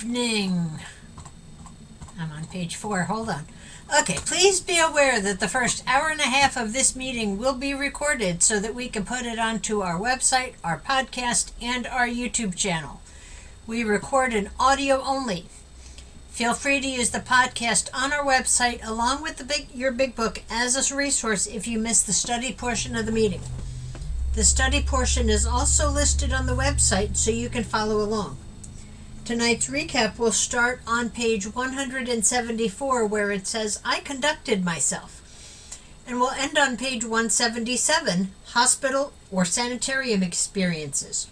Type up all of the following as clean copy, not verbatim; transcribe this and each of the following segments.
evening. I'm on page 4. Hold on. Okay, please be aware that the first hour and a half of this meeting will be recorded so that we can put it onto our website, our podcast, and our YouTube channel. We record in audio only. Feel free to use the podcast on our website along with your big book as a resource if you miss the study portion of the meeting. The study portion is also listed on the website so you can follow along. Tonight's recap will start on page 174 where it says, I conducted myself. And we'll end on page 177, hospital or sanitarium experiences.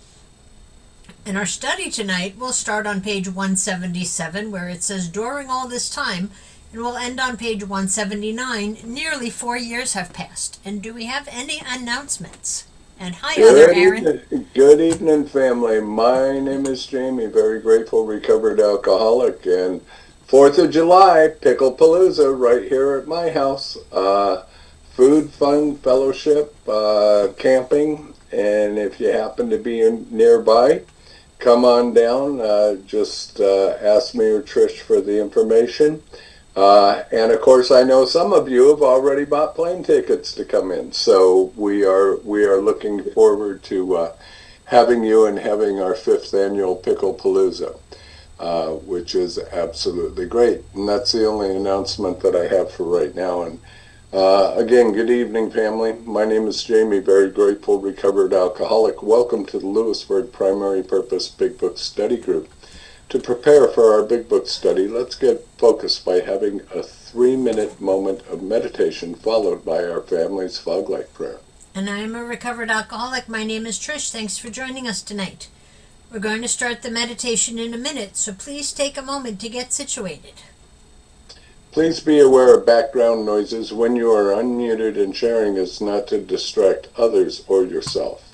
And our study tonight will start on page 177 where it says, during all this time, and we'll end on page 179, nearly 4 years have passed. And do we have any announcements? And hi, other Aaron. Good evening, family. My name is Jamie, very grateful recovered alcoholic. And 4th of July, Lppbbsg right here at my house. Food, fun, fellowship, camping. And if you happen to be nearby, come on down. Just ask me or Trish for the information. And of course, I know some of you have already bought plane tickets to come in. So we are looking forward to having you and having our 5th annual Lppbbsg, which is absolutely great. And that's the only announcement that I have for right now. And again, good evening, family. My name is Jamie, very grateful recovered alcoholic. Welcome to the Lewisburg Primary Purpose Big Book Study Group. To prepare for our Big Book study, let's get focused by having a 3-minute moment of meditation followed by our family's fog light prayer. And I'm a recovered alcoholic. My name is Trish. Thanks for joining us tonight. We're going to start the meditation in a minute, so please take a moment to get situated. Please be aware of background noises. When you are unmuted and sharing is not to distract others or yourself.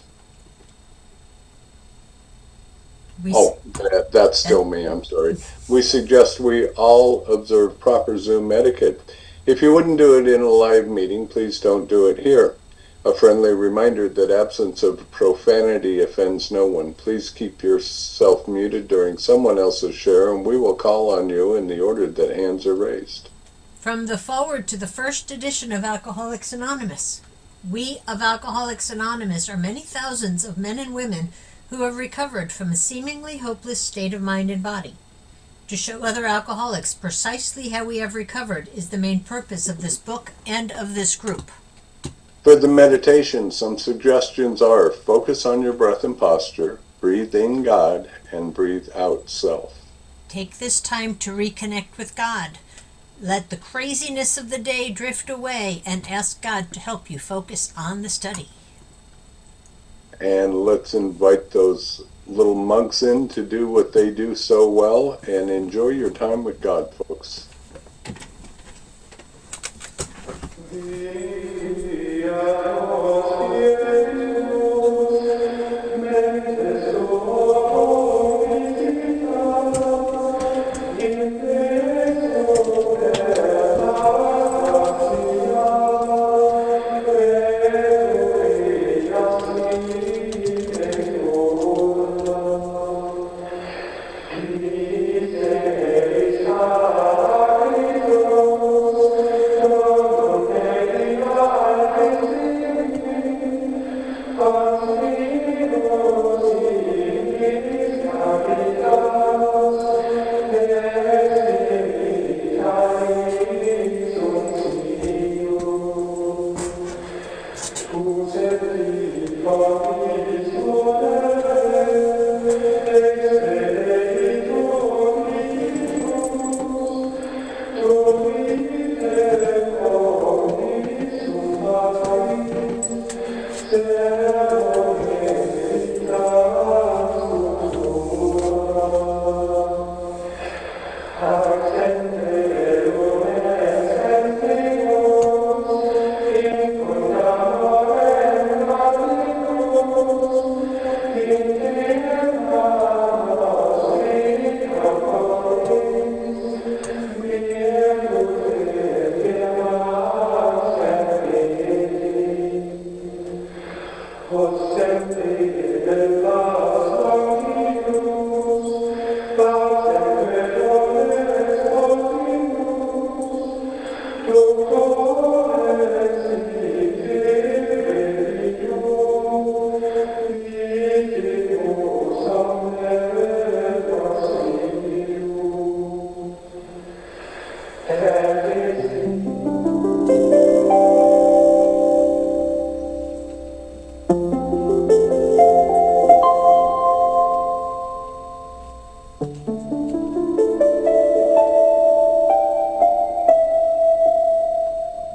That's still me, I'm sorry. We suggest we all observe proper Zoom etiquette. If you wouldn't do it in a live meeting, please don't do it here. A friendly reminder that absence of profanity offends no one. Please keep yourself muted during someone else's share, and we will call on you in the order that hands are raised. From the foreword to the first edition of Alcoholics Anonymous. We of Alcoholics Anonymous are many thousands of men and women who have recovered from a seemingly hopeless state of mind and body. To show other alcoholics precisely how we have recovered is the main purpose of this book and of this group. For the meditation, some suggestions are focus on your breath and posture, breathe in God, and breathe out self. Take this time to reconnect with God. Let the craziness of the day drift away and ask God to help you focus on the study. And let's invite those little monks in to do what they do so well and enjoy your time with God, folks.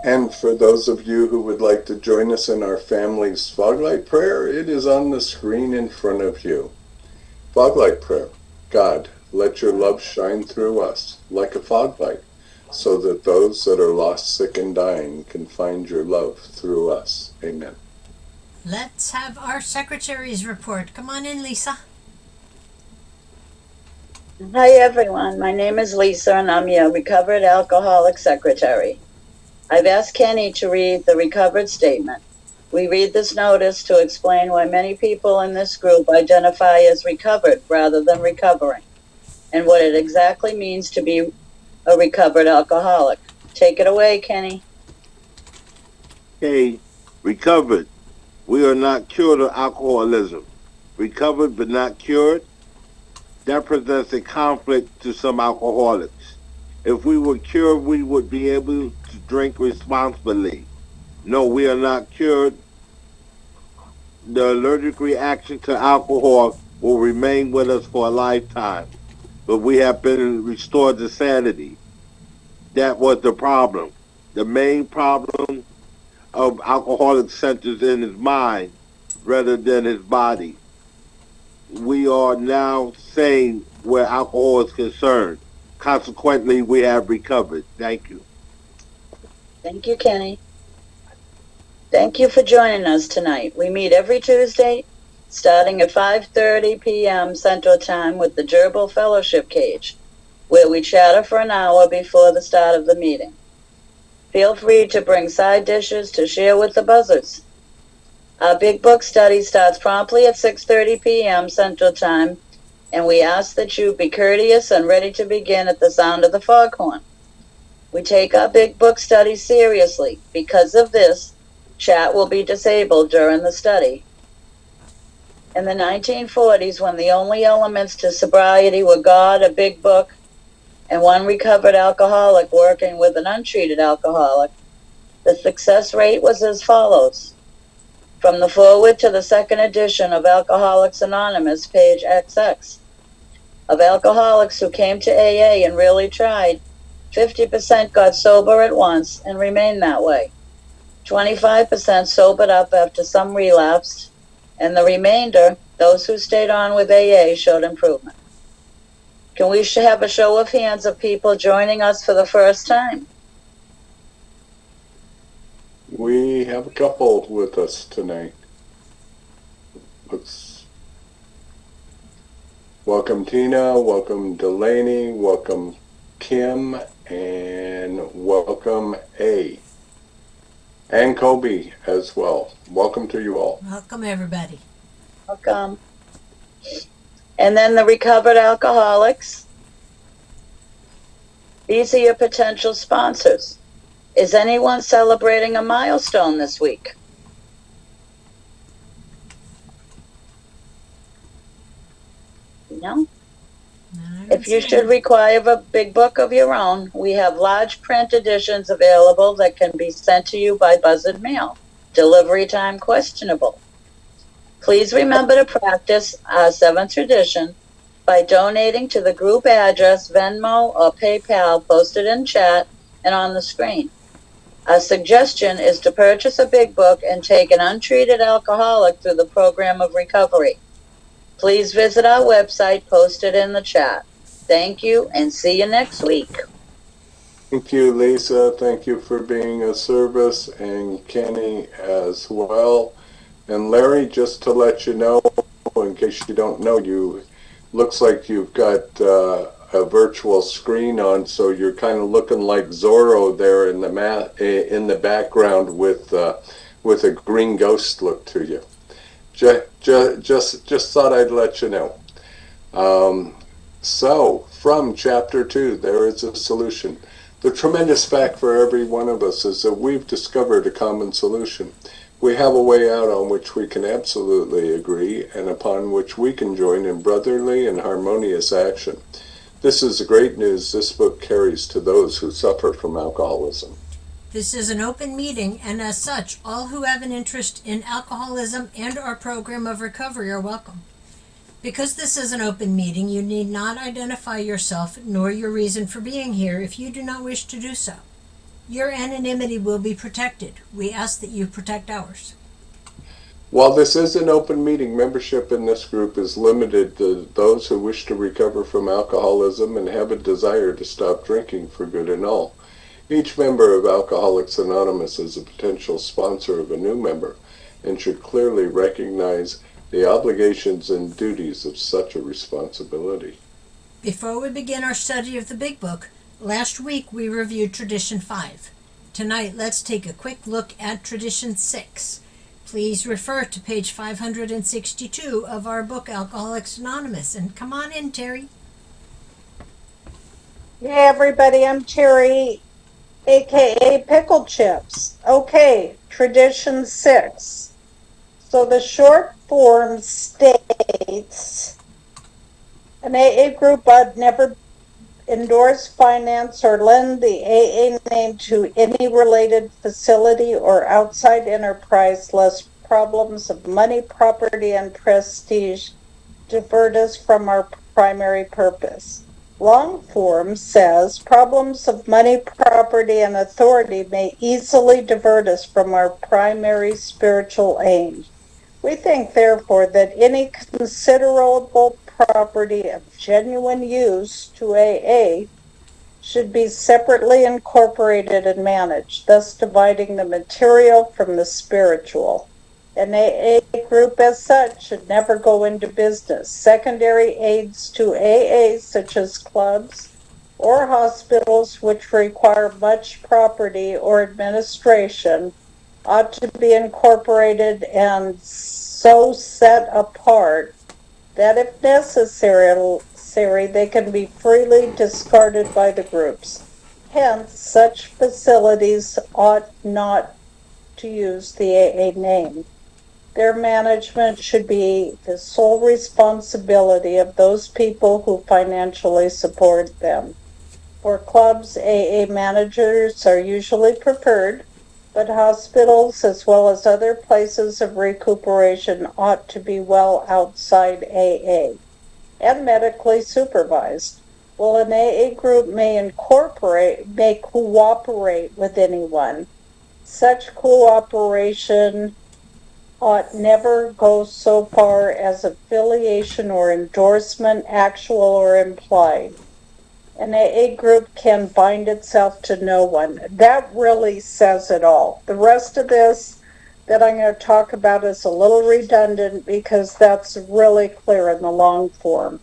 And for those of you who would like to join us in our family's Foglight Prayer, it is on the screen in front of you. Foglight Prayer. God, let your love shine through us like a foglight, so that those that are lost, sick, and dying can find your love through us. Amen. Let's have our secretary's report. Come on in, Lisa. Hi everyone, my name is Lisa and I'm your recovered alcoholic secretary. I've asked Kenny to read the recovered statement. We read this notice to explain why many people in this group identify as recovered rather than recovering, and what it exactly means to be a recovered alcoholic. Take it away, Kenny. Okay, recovered. We are not cured of alcoholism. Recovered but not cured, that presents a conflict to some alcoholics. If we were cured, we would be able to drink responsibly. No, we are not cured. The allergic reaction to alcohol will remain with us for a lifetime, but we have been restored to sanity. That was the problem. The main problem of alcoholic centers in his mind rather than his body. We are now sane where alcohol is concerned. Consequently, we have recovered. Thank you. Thank you, Kenny. Thank you for joining us tonight. We meet every Tuesday starting at 5:30 p.m. Central Time with the Gerbil Fellowship Cage, where we chatter for an hour before the start of the meeting. Feel free to bring side dishes to share with the buzzards. Our Big Book study starts promptly at 6:30 p.m. Central Time, and we ask that you be courteous and ready to begin at the sound of the foghorn. We take our Big Book study seriously. Because of this, chat will be disabled during the study. In the 1940s, when the only elements to sobriety were God, a big book, and one recovered alcoholic working with an untreated alcoholic, the success rate was as follows. From the foreword to the second edition of Alcoholics Anonymous, page XX. Of alcoholics who came to AA and really tried, 50% got sober at once and remained that way. 25% sobered up after some relapsed, and the remainder, those who stayed on with AA, showed improvement. Can we have a show of hands of people joining us for the first time? We have a couple with us tonight. Welcome Tina, welcome Delaney, welcome Kim, and welcome A. And Kobe as well. Welcome to you all. Welcome, everybody. Welcome. And then the recovered alcoholics. These are your potential sponsors. Is anyone celebrating a milestone this week? No? If you should require a big book of your own, we have large print editions available that can be sent to you by buzzard mail. Delivery time questionable. Please remember to practice our 7th tradition by donating to the group address, Venmo, or PayPal posted in chat and on the screen. Our suggestion is to purchase a big book and take an untreated alcoholic through the program of recovery. Please visit our website posted in the chat. Thank you, and see you next week. Thank you, Lisa. Thank you for being a service, and Kenny as well. And Larry, just to let you know, in case you don't know, you looks like you've got a virtual screen on, so you're kind of looking like Zorro there in the background with a green ghost look to you. Just thought I'd let you know. So, from Chapter 2, there is a solution. The tremendous fact for every one of us is that we've discovered a common solution. We have a way out on which we can absolutely agree and upon which we can join in brotherly and harmonious action. This is the great news this book carries to those who suffer from alcoholism. This is an open meeting, and as such, all who have an interest in alcoholism and our program of recovery are welcome. Because this is an open meeting, you need not identify yourself nor your reason for being here if you do not wish to do so. Your anonymity will be protected. We ask that you protect ours. While this is an open meeting, membership in this group is limited to those who wish to recover from alcoholism and have a desire to stop drinking for good and all. Each member of Alcoholics Anonymous is a potential sponsor of a new member and should clearly recognize the obligations and duties of such a responsibility. Before we begin our study of the Big Book, last week we reviewed Tradition 5. Tonight, let's take a quick look at Tradition 6. Please refer to page 562 of our book, Alcoholics Anonymous. And come on in, Terry. Hey everybody, I'm Terry, aka Pickle Chips. Okay, Tradition 6. So the short form states, an AA group ought never endorse, finance, or lend the AA name to any related facility or outside enterprise lest problems of money, property, and prestige divert us from our primary purpose. Long form says problems of money, property, and authority may easily divert us from our primary spiritual aim. We think, therefore, that any considerable property of genuine use to AA should be separately incorporated and managed, thus dividing the material from the spiritual. An AA group as such should never go into business. Secondary aids to AA, such as clubs or hospitals which require much property or administration, ought to be incorporated and so set apart that if necessary, they can be freely discarded by the groups. Hence, such facilities ought not to use the AA name. Their management should be the sole responsibility of those people who financially support them. For clubs, AA managers are usually preferred, but hospitals as well as other places of recuperation ought to be well outside AA and medically supervised. While an AA group may cooperate with anyone, such cooperation ought never go so far as affiliation or endorsement, actual or implied. An AA group can bind itself to no one. That really says it all. The rest of this that I'm going to talk about is a little redundant because that's really clear in the long form.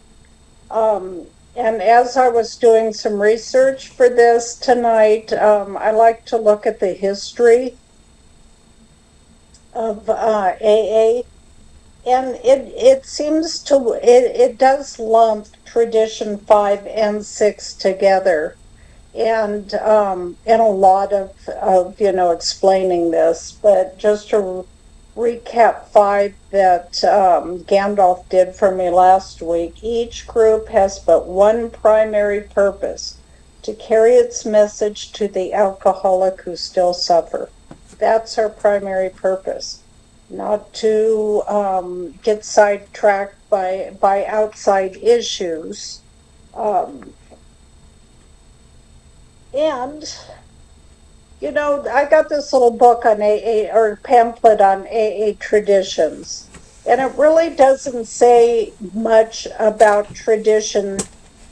And as I was doing some research for this tonight, I like to look at the history of AA, and it seems to, it does lump Tradition 5 and 6 together, and a lot of explaining this, but just to recap 5 that Gandalf did for me last week. Each group has but one primary purpose: to carry its message to the alcoholic who still suffer. That's our primary purpose, not to get sidetracked by outside issues. And I got this little book on AA, or pamphlet on AA traditions, and it really doesn't say much about Tradition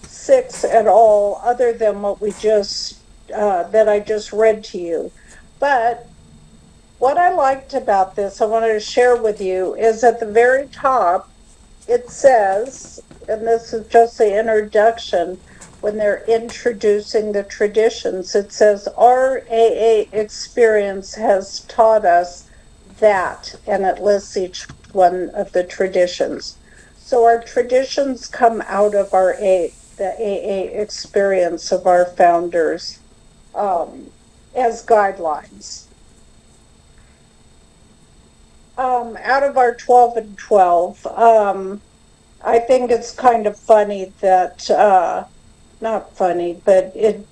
6 at all, other than what we just that I just read to you. But what I liked about this, I wanted to share with you, is at the very top, it says, and this is just the introduction, when they're introducing the traditions, it says, our AA experience has taught us that, and it lists each one of the traditions. So our traditions come out of the AA experience of our founders. as guidelines. Out of our 12 and 12, I think it's kind of funny that, not funny, but it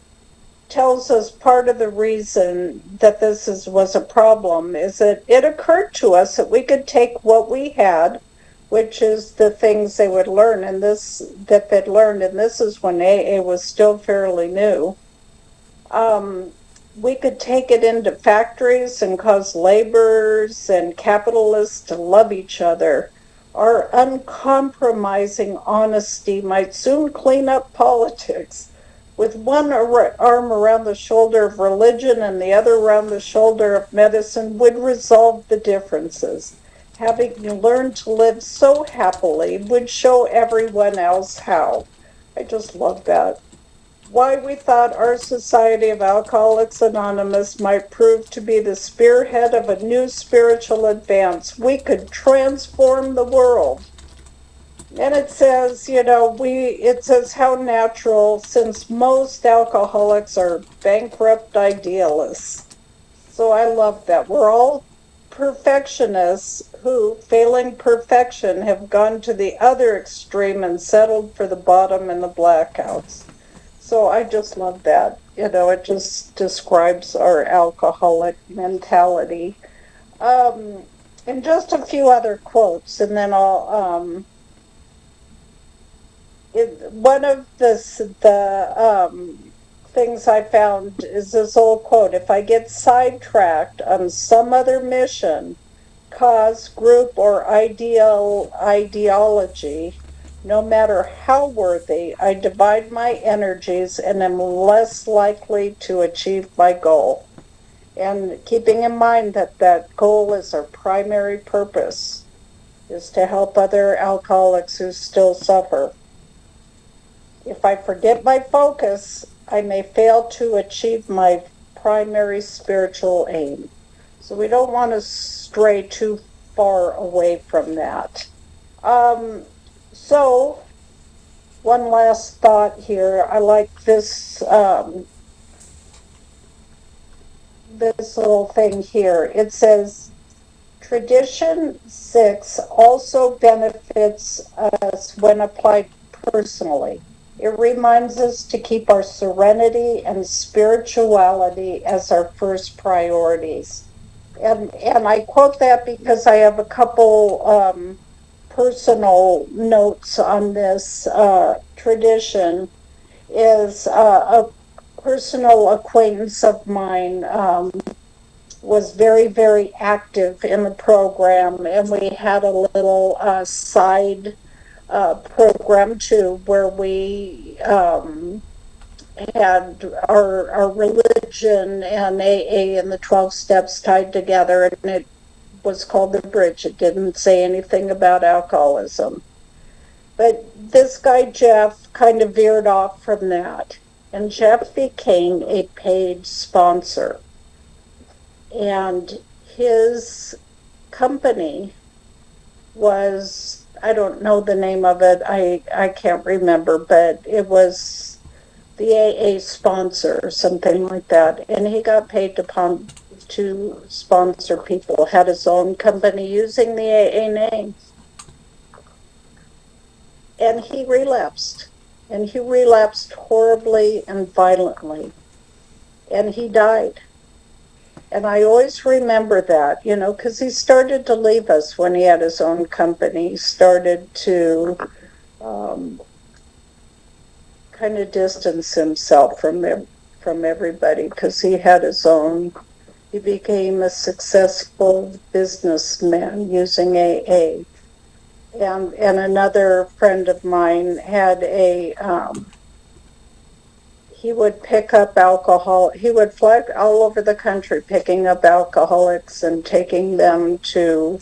tells us part of the reason that was a problem is that it occurred to us that we could take what we had, which is the things they would learn, and that they'd learned, and this is when AA was still fairly new. We could take it into factories and cause laborers and capitalists to love each other. Our uncompromising honesty might soon clean up politics. With one arm around the shoulder of religion and the other around the shoulder of medicine would resolve the differences. Having learned to live so happily would show everyone else how. I just love that. Why we thought our Society of Alcoholics Anonymous might prove to be the spearhead of a new spiritual advance. We could transform the world. And it says, it says how natural, since most alcoholics are bankrupt idealists. So I love that. We're all perfectionists who, failing perfection, have gone to the other extreme and settled for the bottom and the blackouts. So I just love that. It just describes our alcoholic mentality. And just a few other quotes, and then I'll. One of the things I found is this old quote: "If I get sidetracked on some other mission, cause, group, or ideology, no matter how worthy, I divide my energies and am less likely to achieve my goal." And keeping in mind that that goal is our primary purpose, is to help other alcoholics who still suffer. If I forget my focus, I may fail to achieve my primary spiritual aim. So we don't want to stray too far away from that. So one last thought here. I like this this little thing here. It says, Tradition 6 also benefits us when applied personally. It reminds us to keep our serenity and spirituality as our first priorities. And I quote that because I have a couple personal notes on this tradition. Is a personal acquaintance of mine was very, very active in the program, and we had a little side program too, where we had our religion and AA and the 12 steps tied together, and it was called the Bridge. It didn't say anything about alcoholism. But this guy, Jeff, kind of veered off from that. And Jeff became a paid sponsor. And his company was, I don't know the name of it, I can't remember, but it was the AA sponsor or something like that. And he got paid to sponsor people, had his own company using the AA name. And he relapsed. And he relapsed horribly and violently. And he died. And I always remember that, because he started to leave us when he had his own company. He started to kind of distance himself from everybody because he had his own. He became a successful businessman using AA. And another friend of mine had he would pick up alcohol. He would fly all over the country picking up alcoholics and taking them to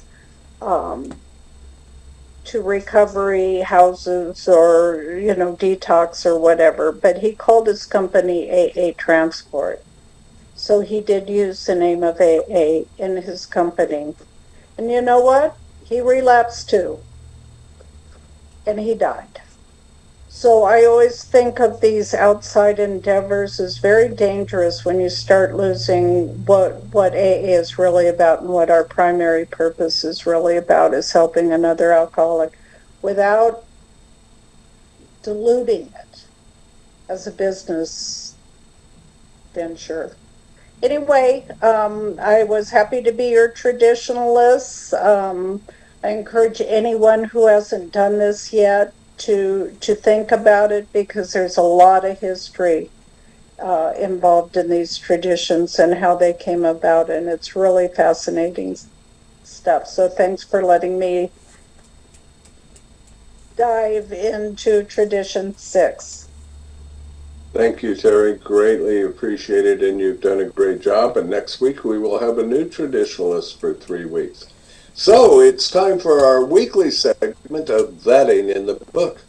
recovery houses or, detox or whatever. But he called his company AA Transport. So he did use the name of AA in his company. And you know what? He relapsed too. And he died. So I always think of these outside endeavors as very dangerous when you start losing what AA is really about and what our primary purpose is really about, is helping another alcoholic without diluting it as a business venture. Anyway, I was happy to be your traditionalist. I encourage anyone who hasn't done this yet to think about it, because there's a lot of history involved in these traditions and how they came about, and it's really fascinating stuff. So thanks for letting me dive into Tradition 6. Thank you, Terry. Greatly appreciated, and you've done a great job. And next week we will have a new traditionalist for 3 weeks. So it's time for our weekly segment of Vetting in the Book.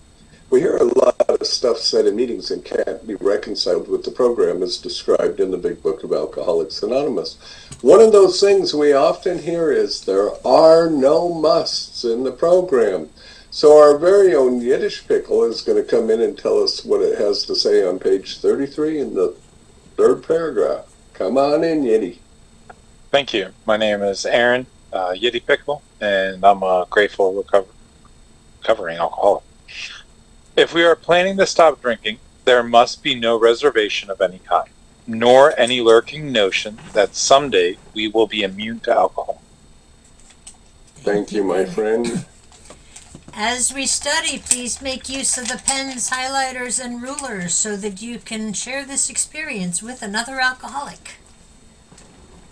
We hear a lot of stuff said in meetings and can't be reconciled with the program as described in the Big Book of Alcoholics Anonymous. One of those things we often hear is there are no musts in the program. So our very own Yiddish pickle is going to come in and tell us what it has to say on page 33 in the third paragraph. Come on in, Yiddy. Thank you. My name is Aaron Yiddy Pickle, and I'm a grateful recovering alcoholic. If we are planning to stop drinking, there must be no reservation of any kind, nor any lurking notion that someday we will be immune to alcohol. Thank you, my friend. As we study, please make use of the pens, highlighters, and rulers so that you can share this experience with another alcoholic.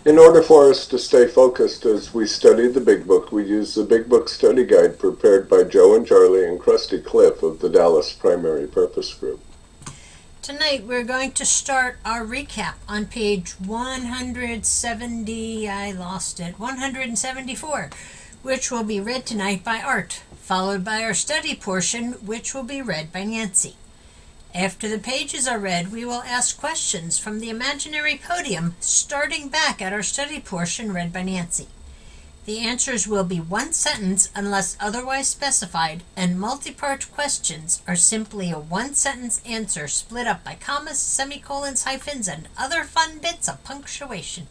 In order for us to stay focused as we study the Big Book, we use the Big Book Study Guide prepared by Joe and Charlie and Krusty Cliff of the Dallas Primary Purpose Group. Tonight we're going to start our recap on page 174, which will be read tonight by Art, followed by our study portion, which will be read by Nancy. After the pages are read, we will ask questions from the imaginary podium, starting back at our study portion read by Nancy. The answers will be one sentence unless otherwise specified, and multi-part questions are simply a one-sentence answer split up by commas, semicolons, hyphens, and other fun bits of punctuation.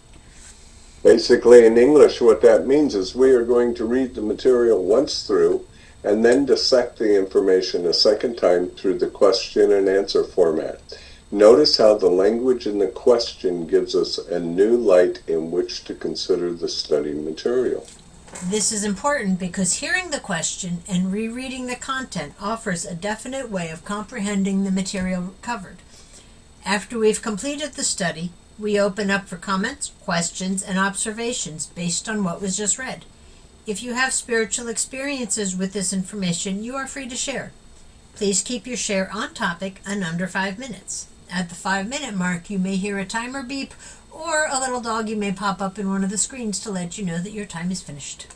Basically, in English, what that means is we are going to read the material once through and then dissect the information a second time through the question and answer format. Notice how the language in the question gives us a new light in which to consider the study material. This is important because hearing the question and rereading the content offers a definite way of comprehending the material covered. After we've completed the study, we open up for comments, questions, and observations based on what was just read. If you have spiritual experiences with this information, you are free to share. Please keep your share on topic and under 5 minutes. At the 5-minute mark, you may hear a timer beep or a little doggy may pop up in one of the screens to let you know that your time is finished.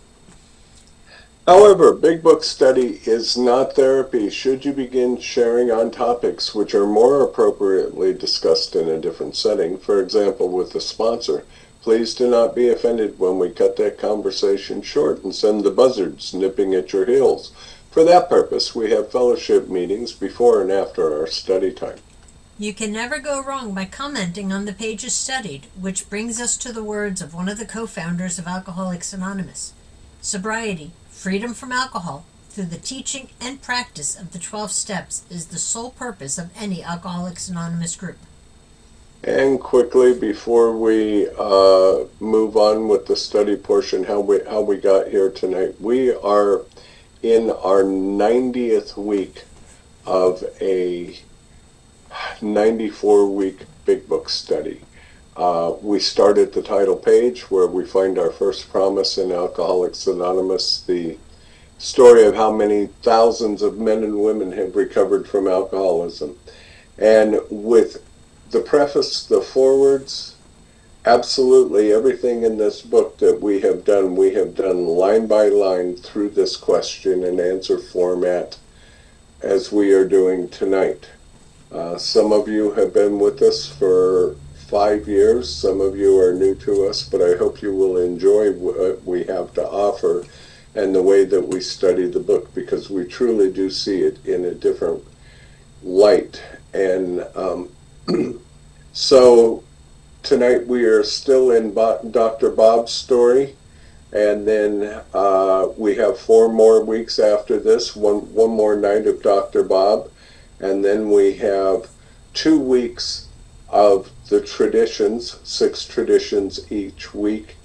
However, Big Book study is not therapy should you begin sharing on topics which are more appropriately discussed in a different setting, for example with a sponsor. Please do not be offended when we cut that conversation short and send the buzzards nipping at your heels. For that purpose, we have fellowship meetings before and after our study time. You can never go wrong by commenting on the pages studied, which brings us to the words of one of the co-founders of Alcoholics Anonymous. Sobriety, freedom from alcohol, through the teaching and practice of the 12 steps is the sole purpose of any Alcoholics Anonymous group. And quickly, before we move on with the study portion, how we got here tonight, we are in our 90th week of a 94-week Big Book study. We start at the title page where we find our first promise in Alcoholics Anonymous, the story of how many thousands of men and women have recovered from alcoholism. And with the preface, the forewords, absolutely everything in this book that we have done line by line through this question and answer format as we are doing tonight. Some of you have been with us for 5 years. Some of you are new to us, but I hope you will enjoy what we have to offer and the way that we study the book, because we truly do see it in a different light. And so tonight we are still in Dr. Bob's story. And then we have 4 more weeks after this, one more night of Dr. Bob. And then we have 2 weeks of the traditions, 6 traditions each week.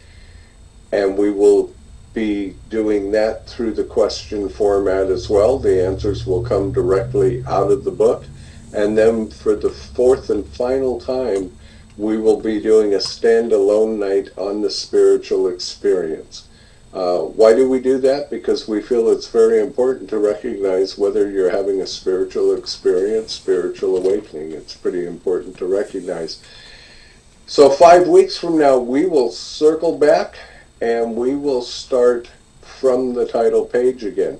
And we will be doing that through the question format as well. The answers will come directly out of the book. And then for the 4th and final time, we will be doing a standalone night on the spiritual experience. Why do we do that? Because we feel it's very important to recognize whether you're having a spiritual experience, spiritual awakening. It's pretty important to recognize. So 5 weeks from now, we will circle back and we will start from the title page again.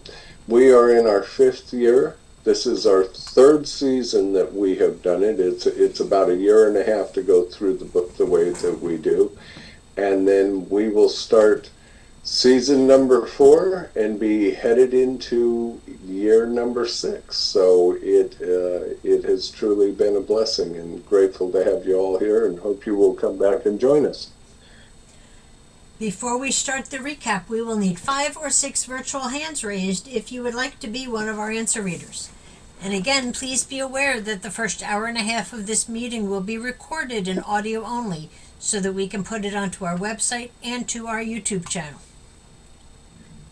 We are in our 5th year. This is our 3rd season that we have done it. It's about 1.5 years to go through the book the way that we do. And then we will start season number 4 and be headed into year number 6. So it has truly been a blessing, and grateful to have you all here, and hope you will come back and join us. Before we start the recap, we will need 5 or 6 virtual hands raised if you would like to be one of our answer readers. And again, please be aware that the first 1.5 hours of this meeting will be recorded in audio only, so that we can put it onto our website and to our YouTube channel.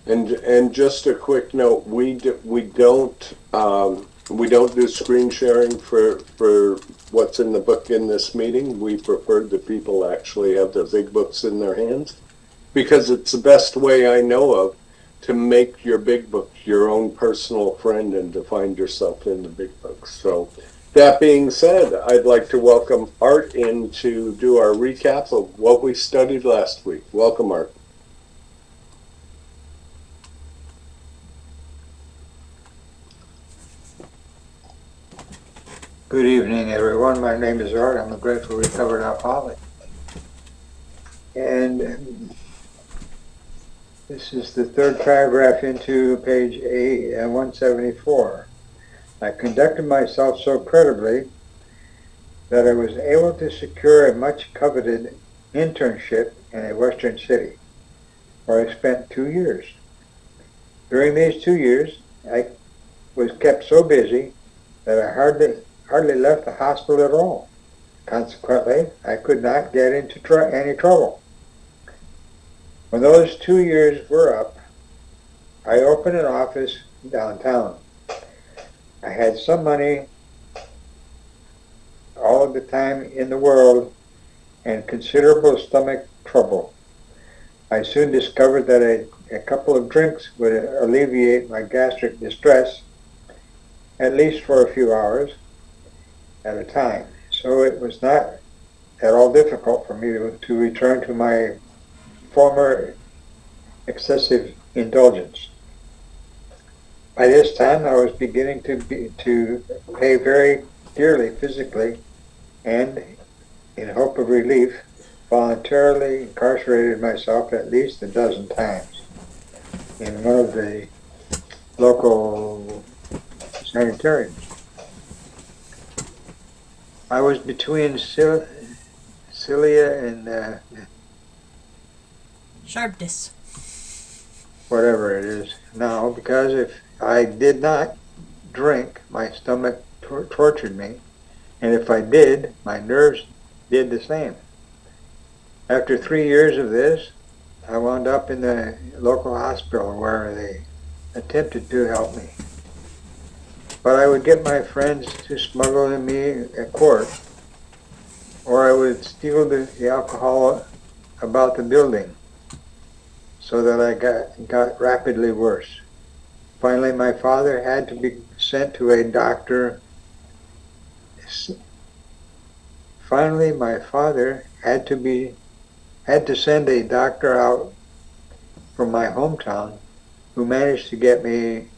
And just a quick note: we don't do screen sharing for what's in the book in this meeting. We prefer that people actually have the big books in their hands, because it's the best way I know of to make your big book your own personal friend and to find yourself in the big book. So that being said, I'd like to welcome Art in to do our recap of what we studied last week. Welcome, Art. Good evening, everyone. My name is Art. I'm a grateful recovered alcoholic. And this is the 3rd paragraph into page 174. I conducted myself so creditably that I was able to secure a much coveted internship in a western city, where I spent 2 years. During these 2 years, I was kept so busy that I hardly left the hospital at all. Consequently, I could not get into any trouble. When those 2 years were up, I opened an office downtown. I had some money, all of the time in the world, and considerable stomach trouble. I soon discovered that a couple of drinks would alleviate my gastric distress, at least for a few hours at a time. So it was not at all difficult for me to return to my former excessive indulgence. By this time, I was beginning to pay very dearly physically, and in hope of relief, voluntarily incarcerated myself at least 12 times in one of the local sanitariums. I was between Cilia and Sharpness. whatever it is now, because if I did not drink, my stomach tortured me, and if I did, my nerves did the same. After 3 years of this, I wound up in the local hospital where they attempted to help me. But I would get my friends to smuggle me a quart, or I would steal the alcohol about the building, so that I got rapidly worse. Finally, my father had to be sent to a doctor. Finally, my father had to send a doctor out from my hometown, who managed to get me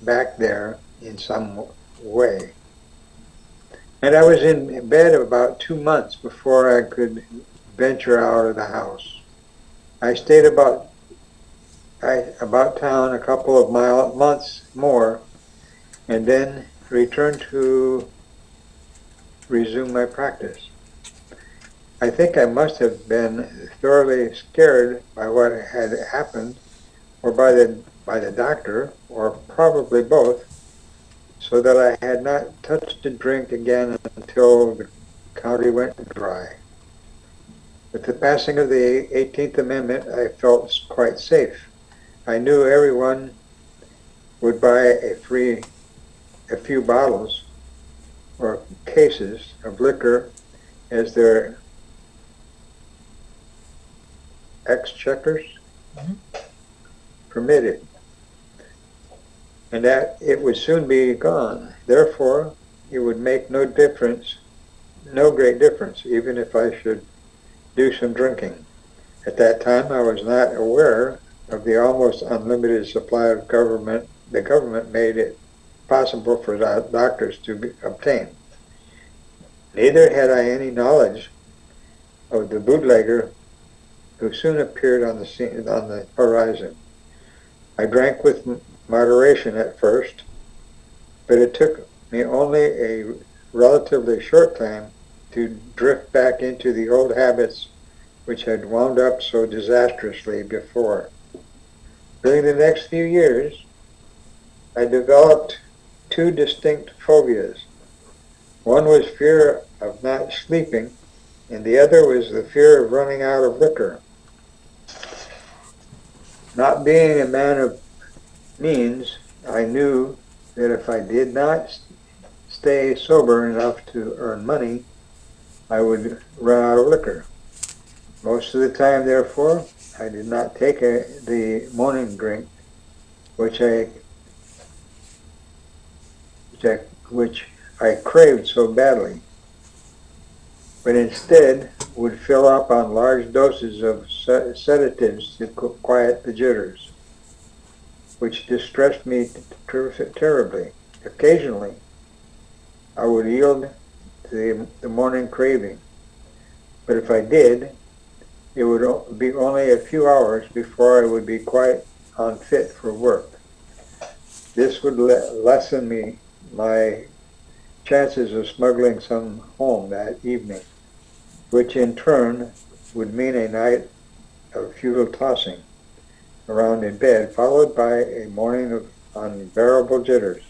back there in some way. And I was in bed about 2 months before I could venture out of the house. I stayed about town a couple of months more, and then returned to resume my practice. I think I must have been thoroughly scared by what had happened, or by the doctor, or probably both, so that I had not touched a drink again until the county went dry. With the passing of the 18th Amendment, I felt quite safe. I knew everyone would buy a few bottles or cases of liquor as their exchequers permitted, and that it would soon be gone. Therefore, it would make no great difference, even if I should do some drinking. At that time, I was not aware of the almost unlimited supply of the government made it possible for doctors to obtain. Neither had I any knowledge of the bootlegger who soon appeared on the horizon. I drank with moderation at first, but it took me only a relatively short time to drift back into the old habits which had wound up so disastrously before. During the next few years, I developed two distinct phobias. One was fear of not sleeping, and the other was the fear of running out of liquor. Not being a man of means, I knew that if I did not stay sober enough to earn money, I would run out of liquor. Most of the time, therefore, I did not take the morning drink, which I craved so badly, but instead would fill up on large doses of sedatives to quiet the jitters, which distressed me terribly. Occasionally, I would yield to the morning craving, but if I did, it would be only a few hours before I would be quite unfit for work. This would lessen my chances of smuggling some home that evening, which in turn would mean a night of futile tossing around in bed, followed by a morning of unbearable jitters.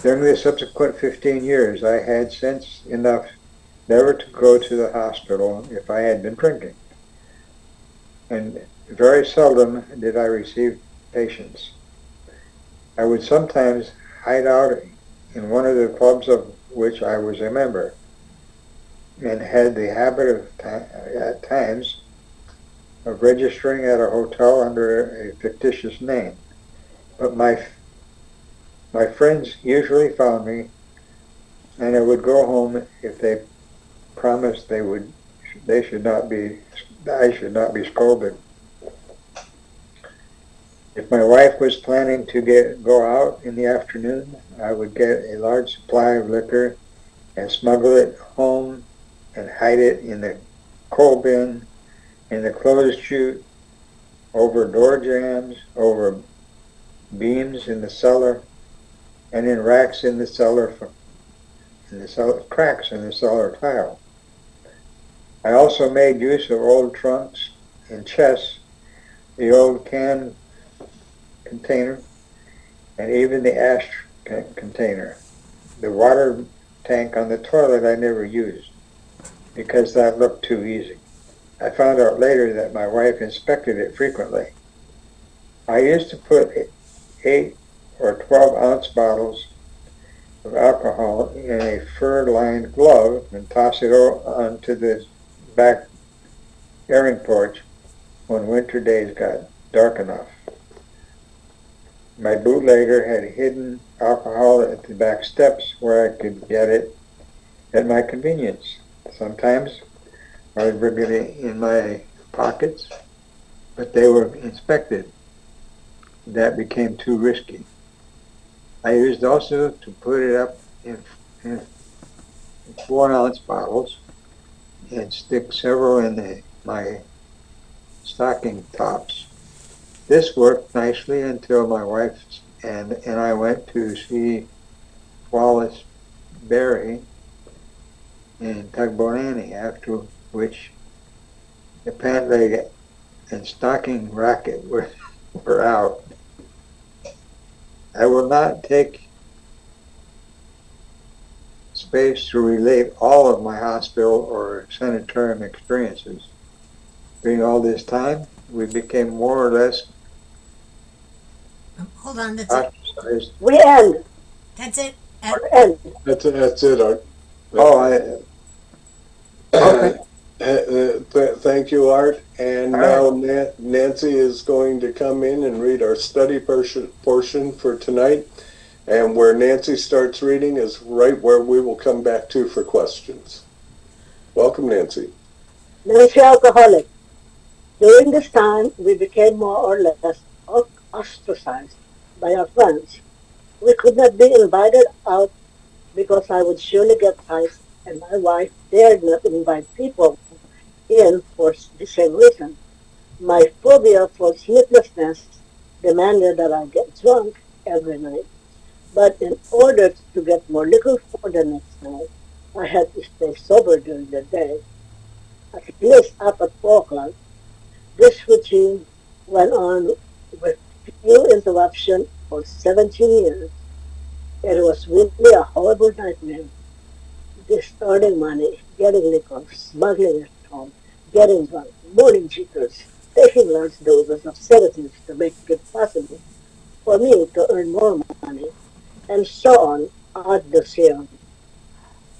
During the subsequent 15 years, I had sense enough never to go to the hospital if I had been drinking, and very seldom did I receive patients. I would sometimes hide out in one of the clubs of which I was a member, and had the habit of at times of registering at a hotel under a fictitious name. But my friends usually found me, and I would go home if they promised I should not be scolded. If my wife was planning to go out in the afternoon, I would get a large supply of liquor and smuggle it home and hide it in the coal bin, in the clothes chute, over door jambs, over beams in the cellar, and in racks in the cellar, cracks in the cellar tile. I also made use of old trunks and chests, the old can container, and even the ash container. The water tank on the toilet I never used, because that looked too easy. I found out later that my wife inspected it frequently. I used to put 8 or 12-ounce bottles of alcohol in a fur-lined glove and toss it onto the back airing porch when winter days got dark enough. My bootlegger had hidden alcohol at the back steps where I could get it at my convenience. Sometimes I would bring it in my pockets, but they were inspected. That became too risky. I used also to put it up in 4-ounce bottles and stick several in my stocking tops. This worked nicely until my wife and I went to see Wallace Berry and Tugboat Annie, after which the pant leg and stocking racket were out. I will not take space to relate all of my hospital or sanitarium experiences. During all this time, we became more or less Hold on, that's it. ostracized. We end. That's it. End. That's it, Art. Oh, okay. Thank you, Art. And All now Nancy is going to come in and read our study portion for tonight. And where Nancy starts reading is right where we will come back to for questions. Welcome, Nancy. Nancy alcoholic. During this time, we became more or less ostracized by our friends. We could not be invited out because I would surely get tight, and my wife dared not invite people in for the same reason. My phobia for sleeplessness demanded that I get drunk every night, but in order to get more liquor for the next night, I had to stay sober during the day, at least up at 4 o'clock. This routine went on with few interruptions for 17 years. It was really a horrible nightmare. Distorting money, getting liquor, smuggling it home, getting drunk, morning jitters, taking large doses of sedatives to make it possible for me to earn more money, and so on ad nauseam.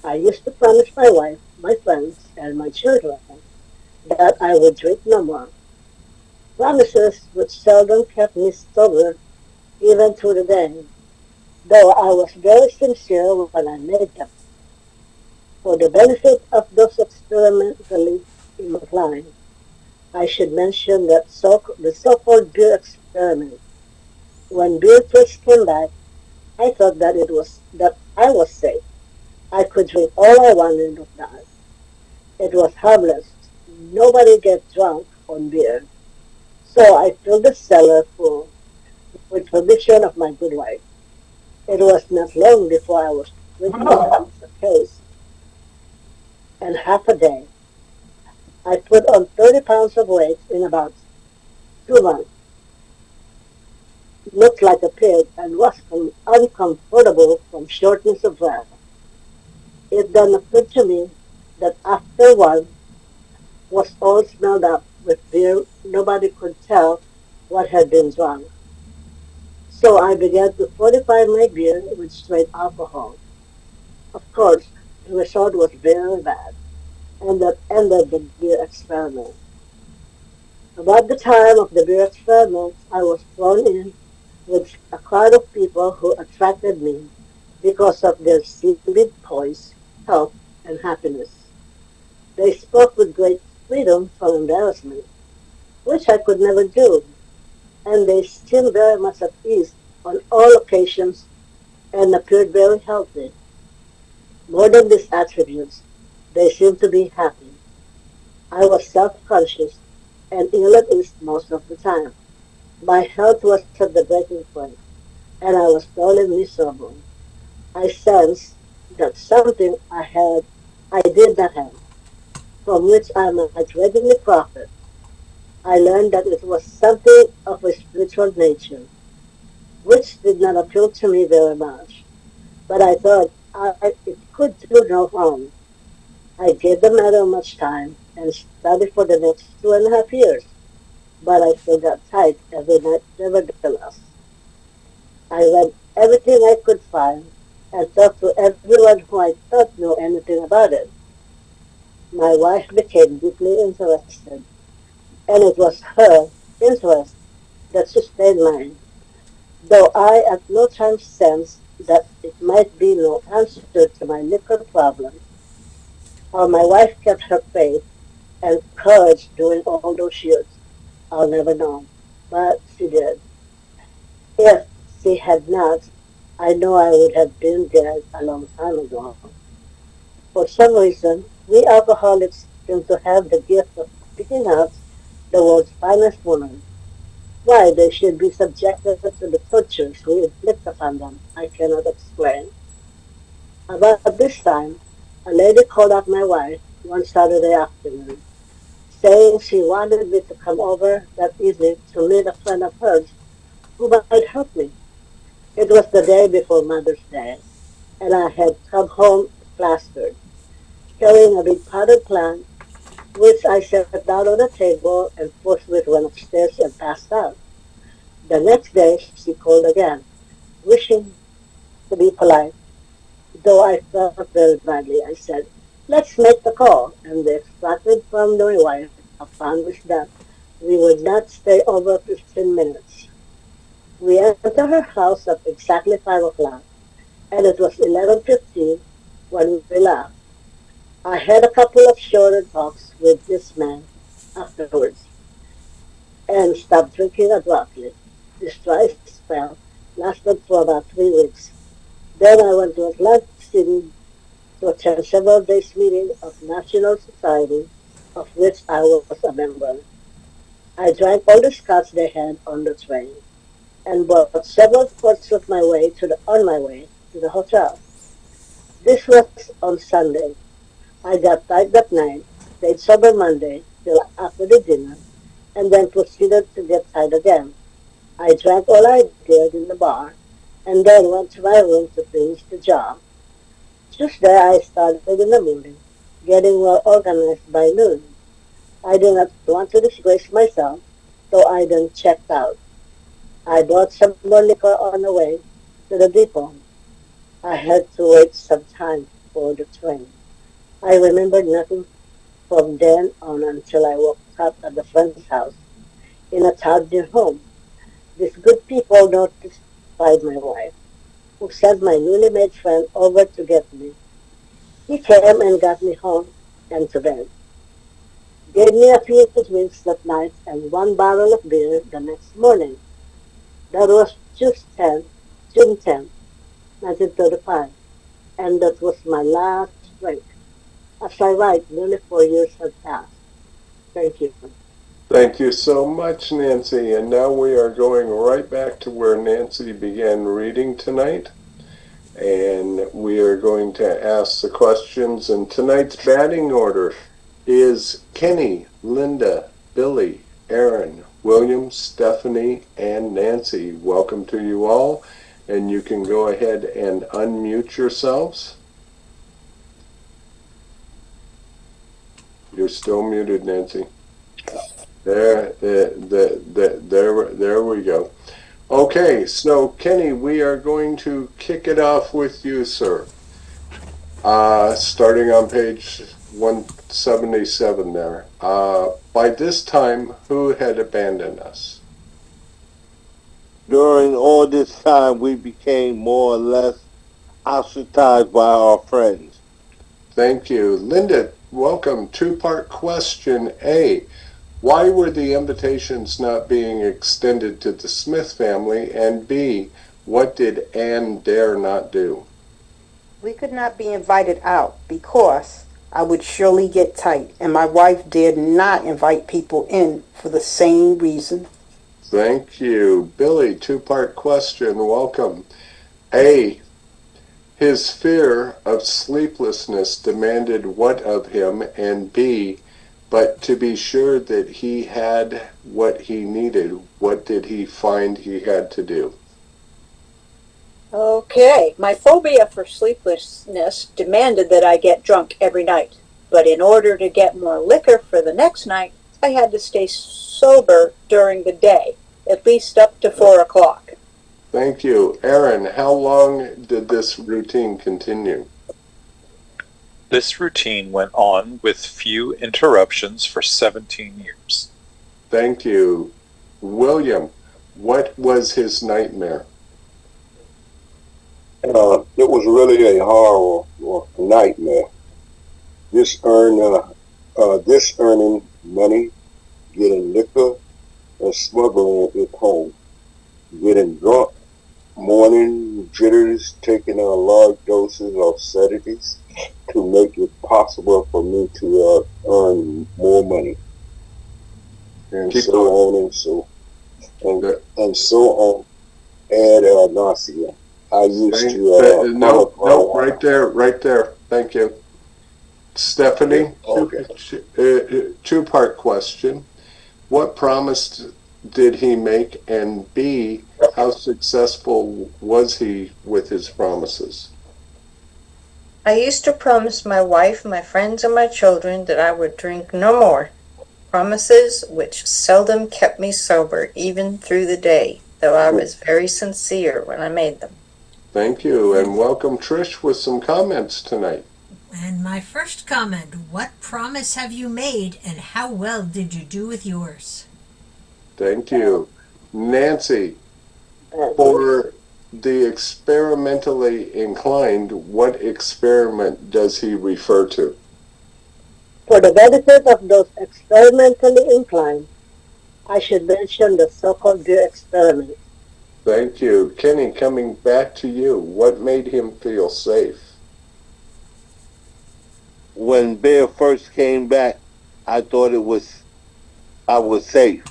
I used to promise my wife, my friends, and my children that I would drink no more. Promises which seldom kept me sober even through the day, though I was very sincere when I made them. For the benefit of those experimentally inclined, I should mention that the so-called beer experiment. When beer first came back, I thought that I was safe. I could drink all I wanted of that. It was harmless. Nobody gets drunk on beer. So I filled the cellar full with permission of my good wife. It was not long before I was drinking a case and half a day. I put on 30 pounds of weight in about 2 months, looked like a pig, and was uncomfortable from shortness of breath. It then occurred to me that after one was all smelled up with beer, nobody could tell what had been drunk. So I began to fortify my beer with straight alcohol. Of course, the result was very bad, and that ended the beer experiment. About the time of the beer experiment, I was thrown in with a crowd of people who attracted me because of their seeming poise, health, and happiness. They spoke with great freedom from embarrassment, which I could never do, and they seemed very much at ease on all occasions and appeared very healthy. More than these attributes, they seemed to be happy. I was self-conscious and ill at ease most of the time. My health was at the breaking point, and I was totally miserable. I sensed that something I did not have, from which I might readily profit. I learned that it was something of a spiritual nature, which did not appeal to me very much, but I thought it could do no harm. I gave the matter much time and studied for the next 2.5 years, but I still got tight every night nevertheless. I read everything I could find and talked to everyone who I thought knew anything about it. My wife became deeply interested, and it was her interest that sustained mine, though I at no time sensed that it might be no answer to my liquor problem. How my wife kept her faith and courage during all those years, I'll never know. But she did. If she had not, I know I would have been dead a long time ago. For some reason, we alcoholics seem to have the gift of picking out the world's finest women. Why they should be subjected to the tortures we inflict upon them, I cannot explain. About this time, a lady called up my wife one Saturday afternoon, saying she wanted me to come over that evening to meet a friend of hers who might help me. It was the day before Mother's Day, and I had come home plastered, carrying a big potted plant, which I set down on the table and forthwith went upstairs and passed out. The next day she called again, wishing to be polite, though I felt very badly. I said, "Let's make the call," and they extracted from my wife a promise that we would not stay over 15 minutes. We entered her house at exactly 5 o'clock, and it was 11:15 when we left. I had a couple of shorter talks with this man afterwards and stopped drinking abruptly. This dry spell lasted for about 3 weeks. Then I went to Atlantic City to attend several days meeting of National Society, of which I was a member. I drank all the scotch they had on the train and bought several quarts of my way on my way to the hotel. This was on Sunday. I got tight that night, stayed sober Monday till after the dinner, and then proceeded to get tight again. I drank all I dared in the bar, and then went to my room to finish the job. Tuesday I started in the morning, getting well organized by noon. I did not want to disgrace myself, so I then checked out. I bought some more liquor on the way to the depot. I had to wait some time for the train. I remembered nothing from then on until I woke up at a friend's house in a town near home. These good people notified my wife, who sent my newly made friend over to get me. He came and got me home and to bed, gave me a few drinks that night and one barrel of beer the next morning. That was June 10th, 1935, and that was my last drink. As I write, nearly 4 years have passed. Thank you. Thank you so much, Nancy. And now we are going right back to where Nancy began reading tonight. And we are going to ask the questions. And tonight's batting order is Kenny, Linda, Billy, Aaron, William, Stephanie, and Nancy. Welcome to you all. And you can go ahead and unmute yourselves. You're still muted, Nancy. There we go. Okay, so Kenny, we are going to kick it off with you, sir. Starting on page 177 there. By this time, who had abandoned us? During all this time, we became more or less ostracized by our friends. Thank you. Linda, welcome. Two-part question. A, why were the invitations not being extended to the Smith family? And B, what did Anne dare not do? We could not be invited out because I would surely get tight, and my wife dared not invite people in for the same reason. Thank you. Billy, two-part question. Welcome. A, his fear of sleeplessness demanded what of him? And B, but to be sure that he had what he needed, what did he find he had to do? Okay, my phobia for sleeplessness demanded that I get drunk every night. But in order to get more liquor for the next night, I had to stay sober during the day, at least up to 4 o'clock. Thank you. Aaron, how long did this routine continue? This routine went on with few interruptions for 17 years. Thank you. William, what was his nightmare? It was really a horror or nightmare. This earning money, getting liquor, and smuggling it home, getting drunk, morning jitters, taking large doses of sedatives to make it possible for me to earn more money, and Keep so going. on and so on ad nauseam. I used to No, right there, right there. Thank you. Stephanie, Okay. two-part question. What promise did he make? And B, how successful was he with his promises? I used to promise my wife, my friends, and my children that I would drink no more. Promises which seldom kept me sober even through the day, though I was very sincere when I made them. Thank you, and welcome Trish with some comments tonight. And my first comment, what promise have you made and how well did you do with yours? Thank you. Nancy, for the experimentally inclined, what experiment does he refer to? For the benefit of those experimentally inclined, I should mention the so-called beer experiment. Thank you. Kenny, coming back to you, what made him feel safe? When beer first came back, I thought I was safe.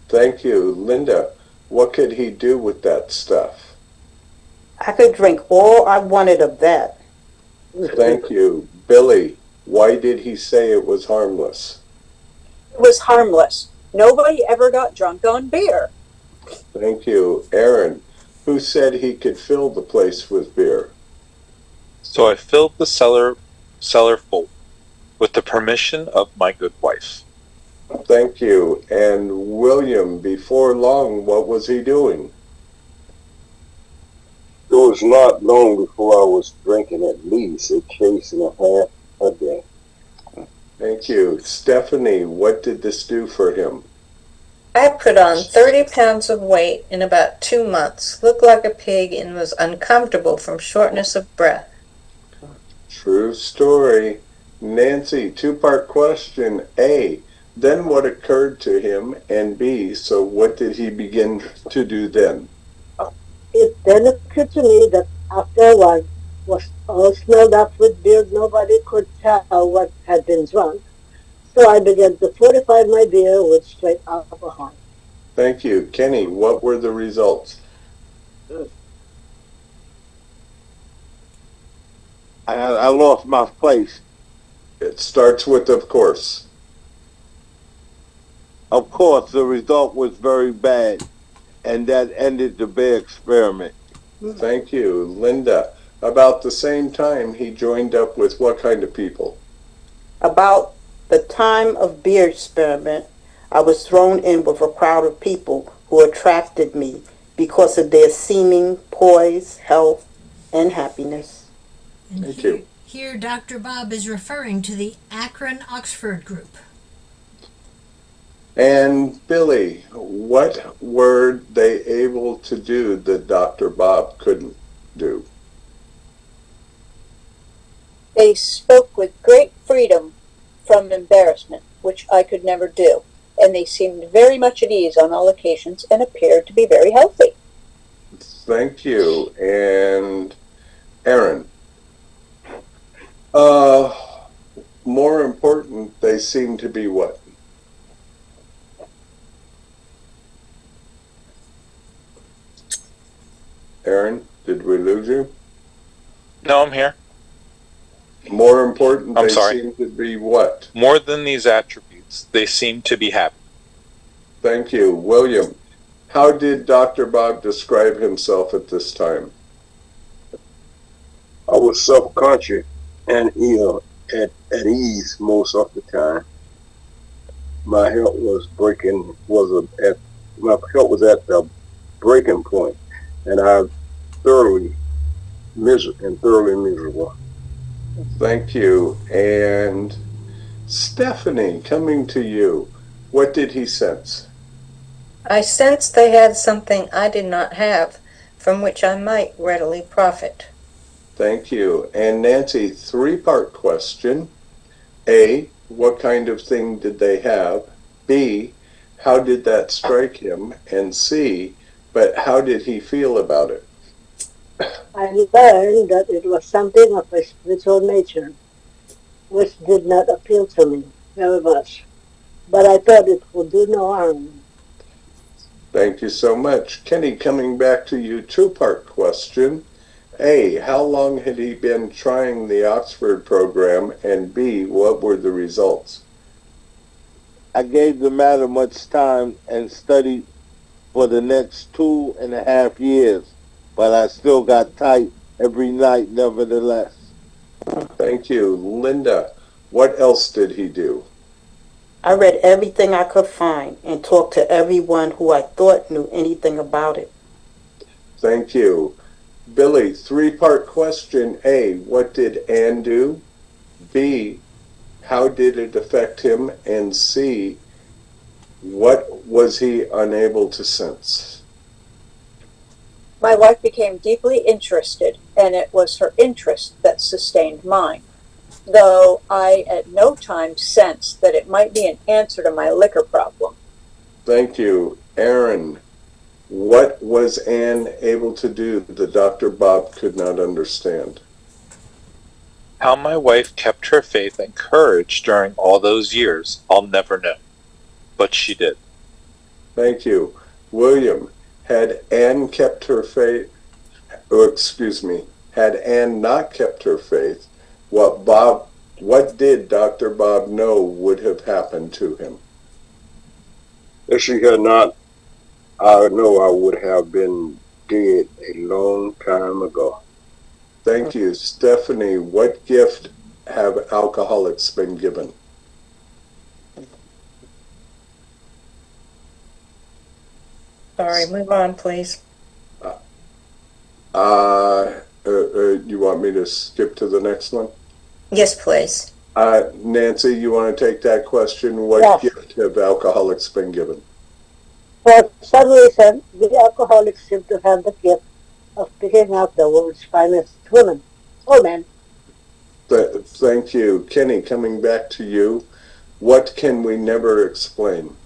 Thank you. Linda, what could he do with that stuff? I could drink all I wanted of that. Thank you. Billy, why did he say it was harmless? It was harmless. Nobody ever got drunk on beer. Thank you. Aaron, who said he could fill the place with beer? So I filled the cellar full with the permission of my good wife. Thank you. And William, before long, what was he doing? It was not long before I was drinking at least a case and a half a day. Thank you. Stephanie, what did this do for him? I put on 30 pounds of weight in about 2 months, looked like a pig, and was uncomfortable from shortness of breath. True story. Nancy, two-part question. A, then what occurred to him? And B, so what did he begin to do then? It then occurred to me that after a while was all smelled up with beer, nobody could tell what had been drunk. So I began to fortify my beer with straight alcohol. Thank you. Kenny, what were the results? I lost my place. It starts with, of course. Of course, the result was very bad, and that ended the beer experiment. Thank you. Linda, about the same time he joined up with what kind of people? About the time of beer experiment, I was thrown in with a crowd of people who attracted me because of their seeming poise, health, and happiness. And Thank you. Here, Dr. Bob is referring to the Akron-Oxford group. And Billy, what were they able to do that Dr. Bob couldn't do? They spoke with great freedom from embarrassment, which I could never do, and they seemed very much at ease on all occasions and appeared to be very healthy. Thank you. And Aaron, more important, they seem to be what? Aaron, did we lose you? No, I'm here. More important, I'm they sorry. seem to be what? More than these attributes, they seem to be happy. Thank you. William, how did Dr. Bob describe himself at this time? I was self-conscious and at ease most of the time. My health was at the breaking point, and I thoroughly miserable. Thank you. And Stephanie, coming to you, what did he sense? I sensed they had something I did not have, from which I might readily profit. Thank you. And Nancy, three-part question. A, what kind of thing did they have? B, how did that strike him? And C, but how did he feel about it? I learned that it was something of a spiritual nature, which did not appeal to me very much, but I thought it would do no harm. Thank you so much. Kenny, coming back to you, two-part question. A, how long had he been trying the Oxford program? And B, what were the results? I gave the matter much time and studied for the next 2.5 years, but I still got tight every night nevertheless. Thank you. Linda, what else did he do? I read everything I could find and talked to everyone who I thought knew anything about it. Thank you. Billy, three-part question. A, what did Anne do? B, how did it affect him? And C, what was he unable to sense? My wife became deeply interested, and it was her interest that sustained mine, though I at no time sensed that it might be an answer to my liquor problem. Thank you. Aaron, what was Anne able to do that Dr. Bob could not understand? How my wife kept her faith and courage during all those years, I'll never know. But she did. Thank you. William, had Anne kept her faith, had Anne not kept her faith, what did Dr. Bob know would have happened to him? If she had not, I know I would have been dead a long time ago. Thank you. Stephanie, what gift have alcoholics been given? Sorry, move on, please. You want me to skip to the next one? Yes, please. Nancy, you want to take that question? What Yes. gift have alcoholics been given? For some reason, the alcoholics seem to have the gift of picking out the world's finest women or men. Thank you. Kenny, coming back to you. What can we never explain?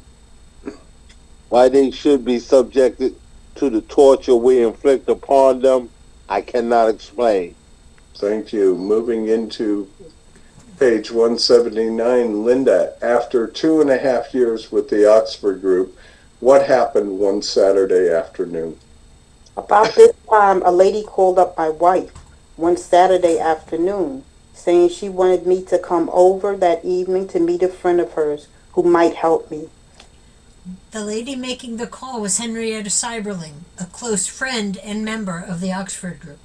Why they should be subjected to the torture we inflict upon them, I cannot explain. Thank you. Moving into page 179, Linda, after 2.5 years with the Oxford group, what happened one Saturday afternoon? About this time, a lady called up my wife one Saturday afternoon, saying she wanted me to come over that evening to meet a friend of hers who might help me. The lady making the call was Henrietta Seiberling, a close friend and member of the Oxford group.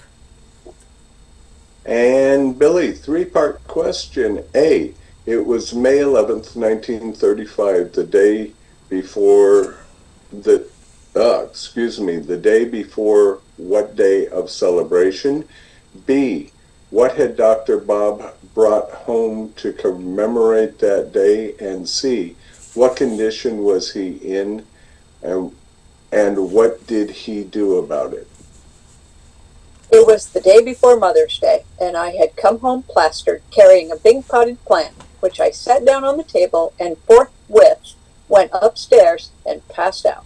And Billy, three-part question. A, it was May 11th, 1935, the day before the day before what day of celebration? B, what had Dr. Bob brought home to commemorate that day? And C, what condition was he in, and what did he do about it? It was the day before Mother's Day, and I had come home plastered, carrying a big potted plant, which I set down on the table and forthwith went upstairs and passed out.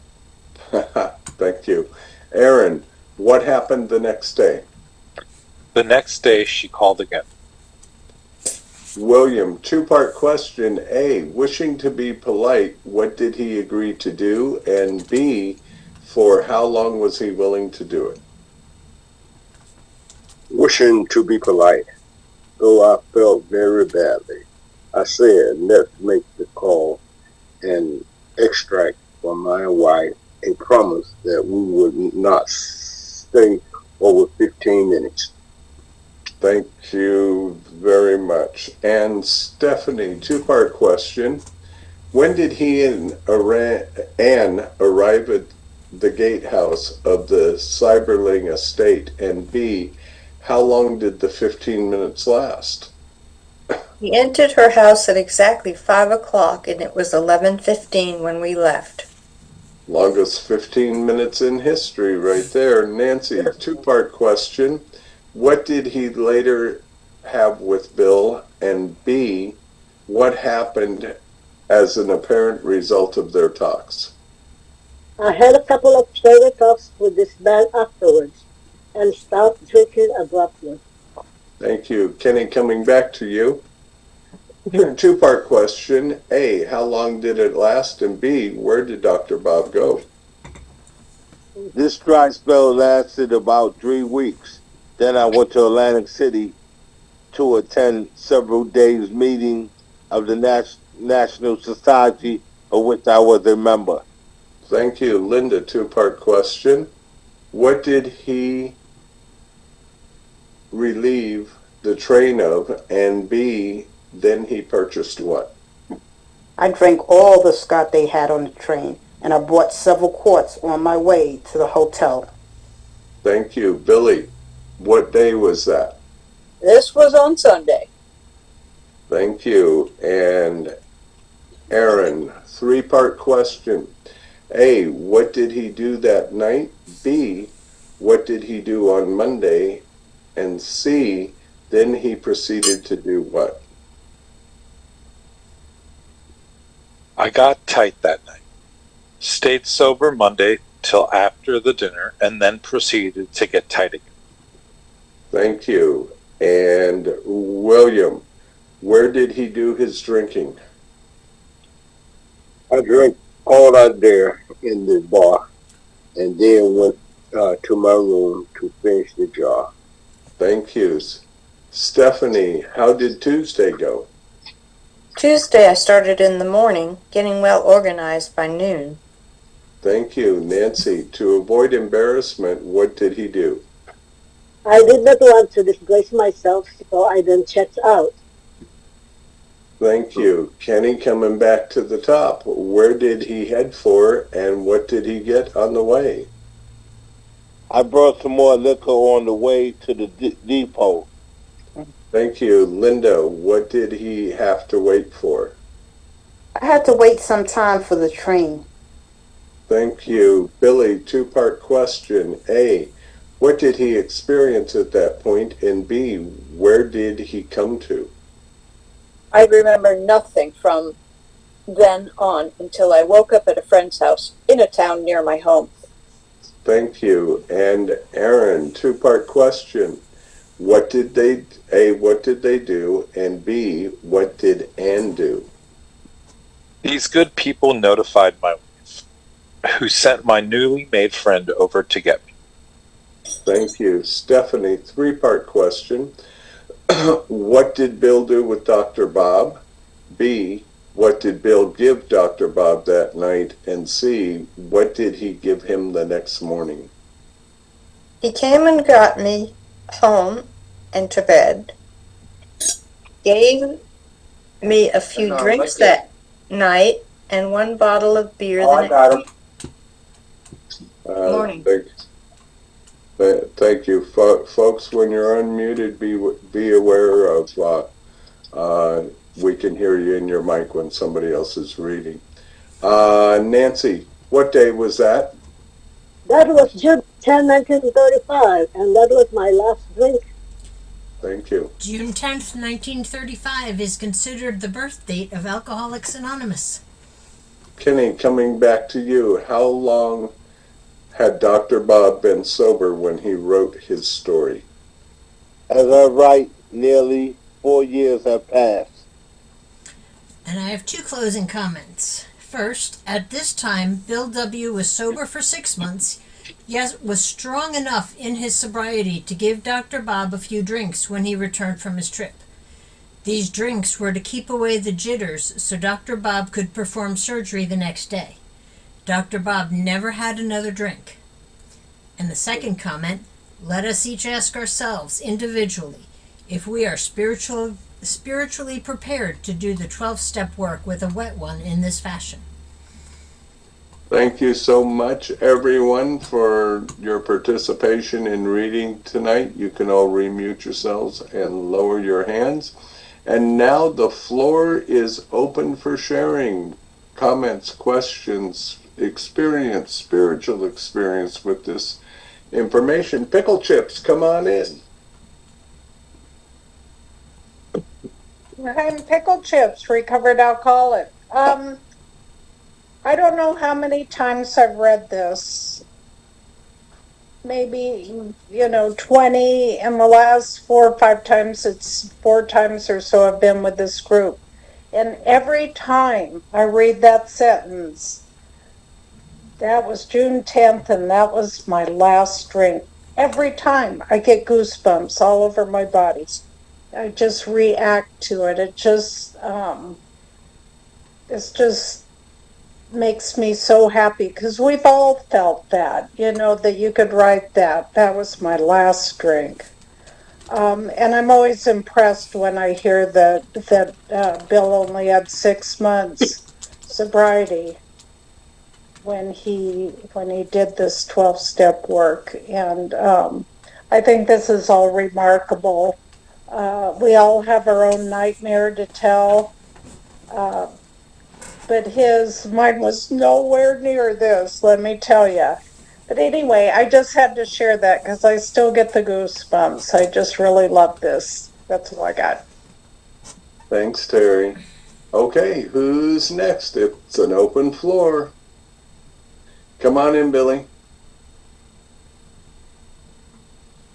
Thank you. Aaron, what happened the next day? The next day she called again. William, two-part question. A, wishing to be polite, what did he agree to do? And B, for how long was he willing to do it? Wishing to be polite, though I felt very badly. I said, let's make the call and extract from my wife a promise that we would not stay over 15 minutes. Thank you very much. And Stephanie, two-part question. When did he and Anne arrive at the gatehouse of the Seiberling estate? And B, how long did the 15 minutes last? He entered her house at exactly 5 o'clock, and it was 11:15 when we left. Longest 15 minutes in history right there. Nancy, two-part question. What did he later have with Bill? And B, what happened as an apparent result of their talks? I had a couple of further talks with this man afterwards and stopped drinking abruptly. Thank you. Kenny, coming back to you. Two-part question. A, how long did it last? And B, where did Dr. Bob go? This dry spell lasted about 3 weeks. Then I went to Atlantic City to attend several days meeting of the National Society of which I was a member. Thank you. Linda, two-part question. What did he relieve the train of? And B, then he purchased what? I drank all the scotch they had on the train, and I bought several quarts on my way to the hotel. Thank you. Billy, what day was that? This was on Sunday. Thank you. And Aaron, three-part question. A, what did he do that night? B, what did he do on Monday? And C, then he proceeded to do what? I got tight that night. Stayed sober Monday till after the dinner and then proceeded to get tight again. Thank you. And William, where did he do his drinking? I drank all out there in the bar and then went to my room to finish the jar. Thank yous. Stephanie, how did Tuesday go? Tuesday I started in the morning, getting well organized by noon. Thank you. Nancy, to avoid embarrassment, what did he do? I did not want to disgrace myself, so I then checked out. Thank you. Kenny, coming back to the top, where did he head for and what did he get on the way? I brought some more liquor on the way to the depot. Thank you. Linda, what did he have to wait for? I had to wait some time for the train. Thank you. Billy, two-part question. A, what did he experience at that point? And B, where did he come to? I remember nothing from then on until I woke up at a friend's house in a town near my home. Thank you. And Aaron, two-part question. What did they do? And B, what did Ann do? These good people notified my wife, who sent my newly made friend over to get me. Thank you. Stephanie, three-part question. What did Bill do with Dr. Bob? B, what did Bill give Dr. Bob that night? And C, what did he give him the next morning? He came and got me home and to bed, gave me a few drinks that night, and one bottle of beer the next morning. Thank you. Folks, when you're unmuted, be aware of we can hear you in your mic when somebody else is reading. Nancy, what day was that? That was June 10, 1935, and that was my last drink. Thank you. June 10th, 1935 is considered the birth date of Alcoholics Anonymous. Kenny, coming back to you, how long had Dr. Bob been sober when he wrote his story? As I write, nearly 4 years have passed. And I have two closing comments. First, at this time, Bill W. was sober for 6 months, yet was strong enough in his sobriety to give Dr. Bob a few drinks when he returned from his trip. These drinks were to keep away the jitters so Dr. Bob could perform surgery the next day. Dr. Bob never had another drink. And the second comment, let us each ask ourselves individually if we are spiritually prepared to do the 12-step work with a wet one in this fashion. Thank you so much, everyone, for your participation in reading tonight. You can all remute yourselves and lower your hands. And now the floor is open for sharing comments, questions, experience, spiritual experience with this information. Pickle Chips, come on in. I'm Pickle Chips, recovered alcoholic. I don't know how many times I've read this. Maybe, 20 in the last 4 or 5 times. It's 4 times or so I've been with this group. And every time I read that sentence, that was June 10th, and that was my last drink. every time I get goosebumps all over my body. I just react to it. It's just makes me so happy because we've all felt that, that you could write that. That was my last drink. And I'm always impressed when I hear that Bill only had 6 months sobriety when he did this 12-step work. And I think this is all remarkable. We all have our own nightmare to tell. Uh, but mine was nowhere near this, let me tell you. But anyway, I just had to share that because I still get the goosebumps. I just really love this. That's all I got. Thanks, Terry. Okay, who's next? It's an open floor. Come on in, Billy.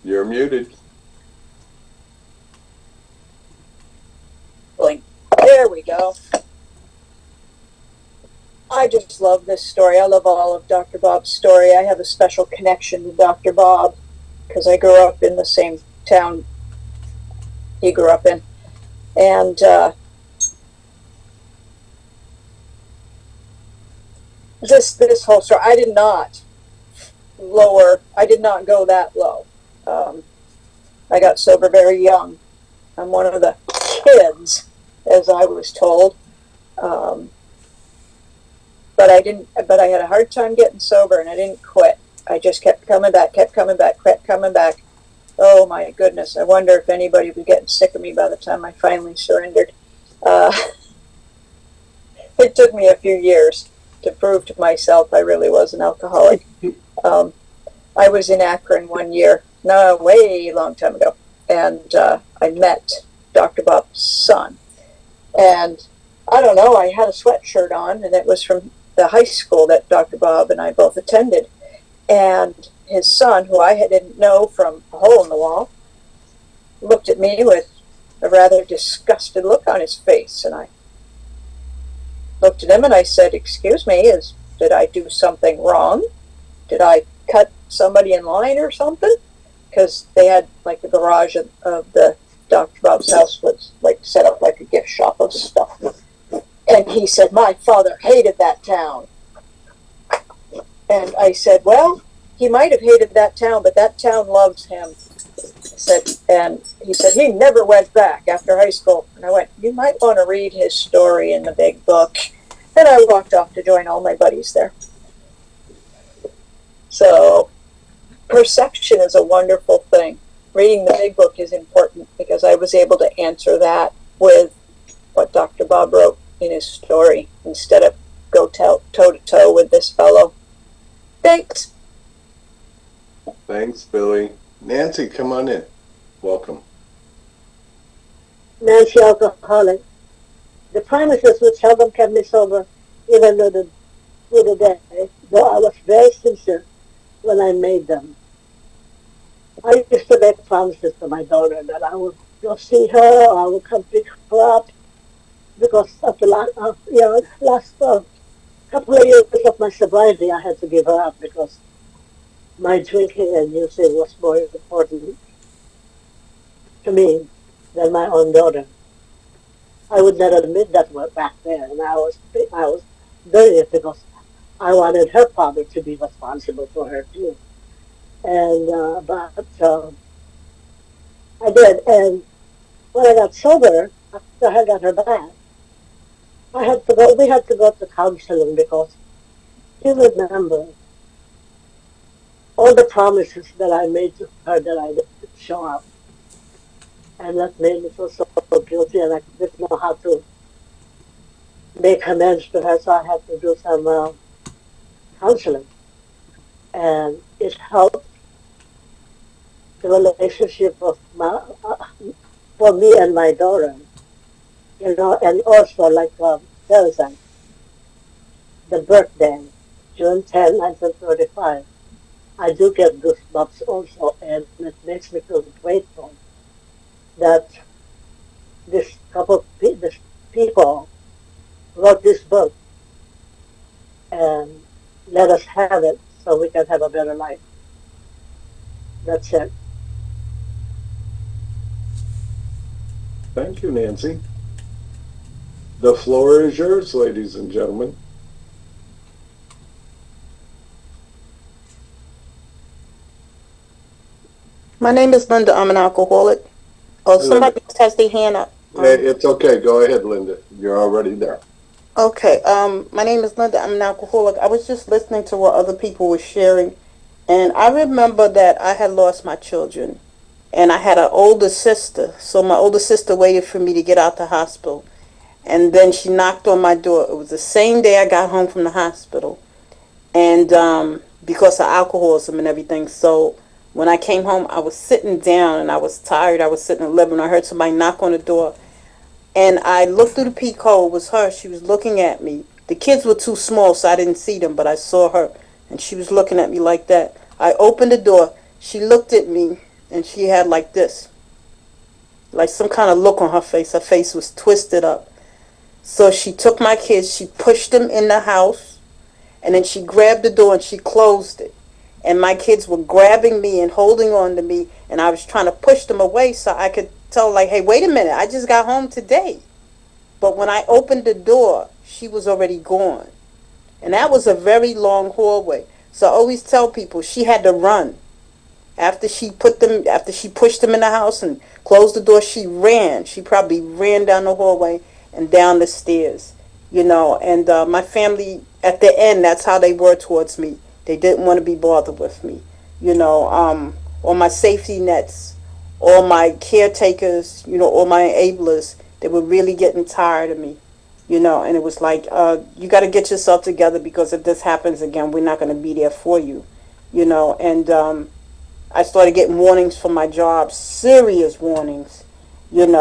You're muted. There we go. I just love this story. I love all of Dr. Bob's story. I have a special connection to Dr. Bob because I grew up in the same town he grew up in. And this whole story, I did not go that low. I got sober very young. I'm one of the kids, as I was told. But I had a hard time getting sober, and I didn't quit. I just kept coming back. Oh my goodness, I wonder if anybody was getting sick of me by the time I finally surrendered. It took me a few years to prove to myself I really was an alcoholic. I was in Akron one year, no, way long time ago, and I met Dr. Bob's son. And I don't know, I had a sweatshirt on, and it was from the high school that Dr. Bob and I both attended. And his son, who I didn't know from a hole in the wall, looked at me with a rather disgusted look on his face. And I looked at him and I said, "Excuse me, did I do something wrong? Did I cut somebody in line or something?" Because they had, like, the garage of the Dr. Bob's house was like set up like a gift shop of stuff. And he said, "My father hated that town." And I said, "Well, he might have hated that town, but that town loves him." And he said, "He never went back after high school." And I went, "You might want to read his story in the big book." And I walked off to join all my buddies there. So perception is a wonderful thing. Reading the big book is important because I was able to answer that with what Dr. Bob wrote in his story instead of go toe to toe with this fellow. Thanks. Thanks, Billy. Nancy, come on in. Welcome. Nancy, alcoholic. The promises which seldom kept me sober, even through the day, though I was very sincere when I made them. I used to make promises to my daughter that I would go see her, or I would come pick her up, because of the last couple of years of my sobriety, I had to give her up because my drinking and using was more important to me than my own daughter. I would not admit that back then, and I was doing it because I wanted her father to be responsible for her too. And but I did, and when I got sober, after I got her back, we had to go to counseling because you remember all the promises that I made to her that I didn't show up. And that made me feel so guilty, and I didn't know how to make amends to her, so I had to do some counseling. And it helped the relationship of for me and my daughter, and also like Valentine's, the birthday, June 10, 1935. I do get goosebumps also, and it makes me feel grateful that this people wrote this book and let us have it so we can have a better life. That's it. Thank you, Nancy. The floor is yours, ladies and gentlemen. My name is Linda. I'm an alcoholic. Oh, somebody else has their hand up. It's okay. Go ahead, Linda. You're already there. Okay. My name is Linda. I'm an alcoholic. I was just listening to what other people were sharing, and I remember that I had lost my children, and I had an older sister. So my older sister waited for me to get out the hospital, and then she knocked on my door. It was the same day I got home from the hospital, and because of alcoholism and everything. So when I came home, I was sitting down and I was tired. I was sitting in the living room. I heard somebody knock on the door, and I looked through the peephole. It was her. She was looking at me. The kids were too small, so I didn't see them, but I saw her, and she was looking at me like that. I opened the door. She looked at me, and she had like this, like some kind of look on her face. Her face was twisted up. So she took my kids. She pushed them in the house, and then she grabbed the door and she closed it. And my kids were grabbing me and holding on to me, and I was trying to push them away so I could tell, like, hey, wait a minute, I just got home today. But when I opened the door, she was already gone. And that was a very long hallway. So I always tell people she had to run. After she pushed them in the house and closed the door, she ran. She probably ran down the hallway and down the stairs, And my family, at the end, that's how they were towards me. They didn't want to be bothered with me, All my safety nets, all my caretakers, all my enablers, they were really getting tired of me, And it was like, you got to get yourself together because if this happens again, we're not going to be there for you, And I started getting warnings from my job, serious warnings, And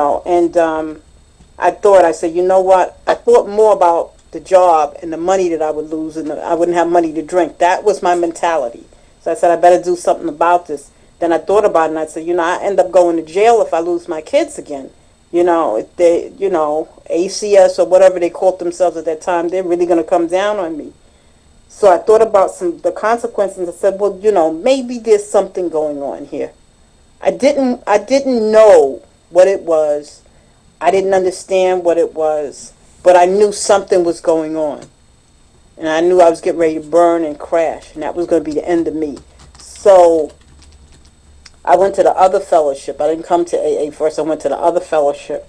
I said, you know what? I thought more about the job and the money that I would lose, and I wouldn't have money to drink. That was my mentality. So I said, I better do something about this. Then I thought about it, and I said, I end up going to jail if I lose my kids again. If they, ACS or whatever they called themselves at that time, they're really going to come down on me. So I thought about the consequences. I said, well, maybe there's something going on here. I didn't know what it was. I didn't understand what it was, but I knew something was going on. And I knew I was getting ready to burn and crash, and that was going to be the end of me. So I went to the other fellowship. I didn't come to AA first. I went to the other fellowship,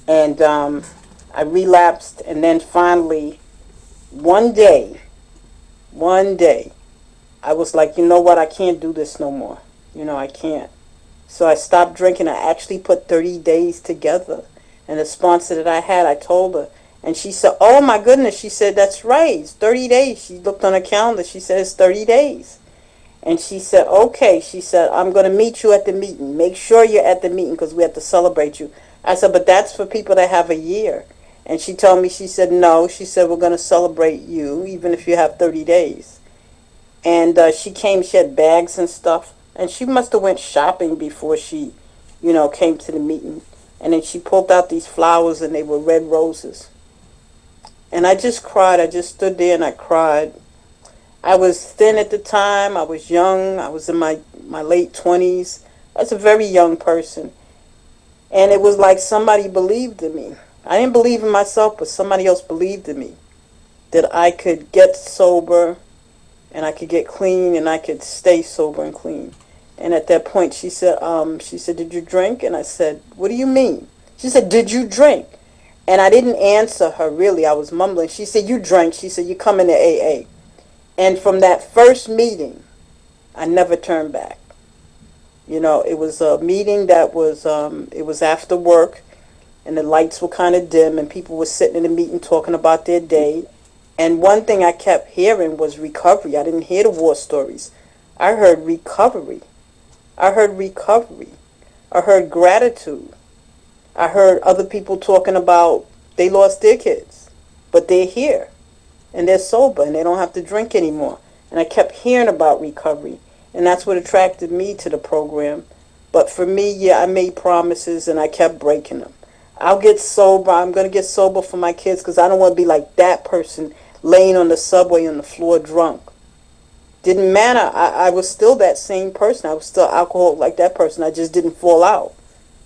and I relapsed. And then finally, one day, I was like, you know what? I can't do this no more. I can't. So I stopped drinking. I actually put 30 days together. And the sponsor that I had, I told her. And she said, oh my goodness. She said, that's right. It's 30 days. She looked on her calendar. She said, it's 30 days. And she said, okay. She said, I'm going to meet you at the meeting. Make sure you're at the meeting because we have to celebrate you. I said, but that's for people that have a year. And she told me, she said, no. She said, we're going to celebrate you even if you have 30 days. And she came. She had bags and stuff. And she must have went shopping before she, came to the meeting. And then she pulled out these flowers, and they were red roses. And I just cried. I just stood there and I cried. I was thin at the time. I was young. I was in my late 20s. I was a very young person. And it was like somebody believed in me. I didn't believe in myself, but somebody else believed in me. That I could get sober, and I could get clean, and I could stay sober and clean. And at that point, she said, did you drink? And I said, what do you mean? She said, did you drink? And I didn't answer her, really. I was mumbling. She said, you drank. She said, you come into AA. And from that first meeting, I never turned back. It was a meeting that was, it was after work, and the lights were kind of dim, and people were sitting in the meeting talking about their day. And one thing I kept hearing was recovery. I didn't hear the war stories. I heard recovery. I heard recovery. I heard gratitude. I heard other people talking about they lost their kids, but they're here, and they're sober, and they don't have to drink anymore. And I kept hearing about recovery, and that's what attracted me to the program. But for me, yeah, I made promises, and I kept breaking them. I'll get sober. I'm going to get sober for my kids because I don't want to be like that person laying on the subway on the floor drunk. didn't matter. I was still that same person. I was still alcoholic like that person. I just didn't fall out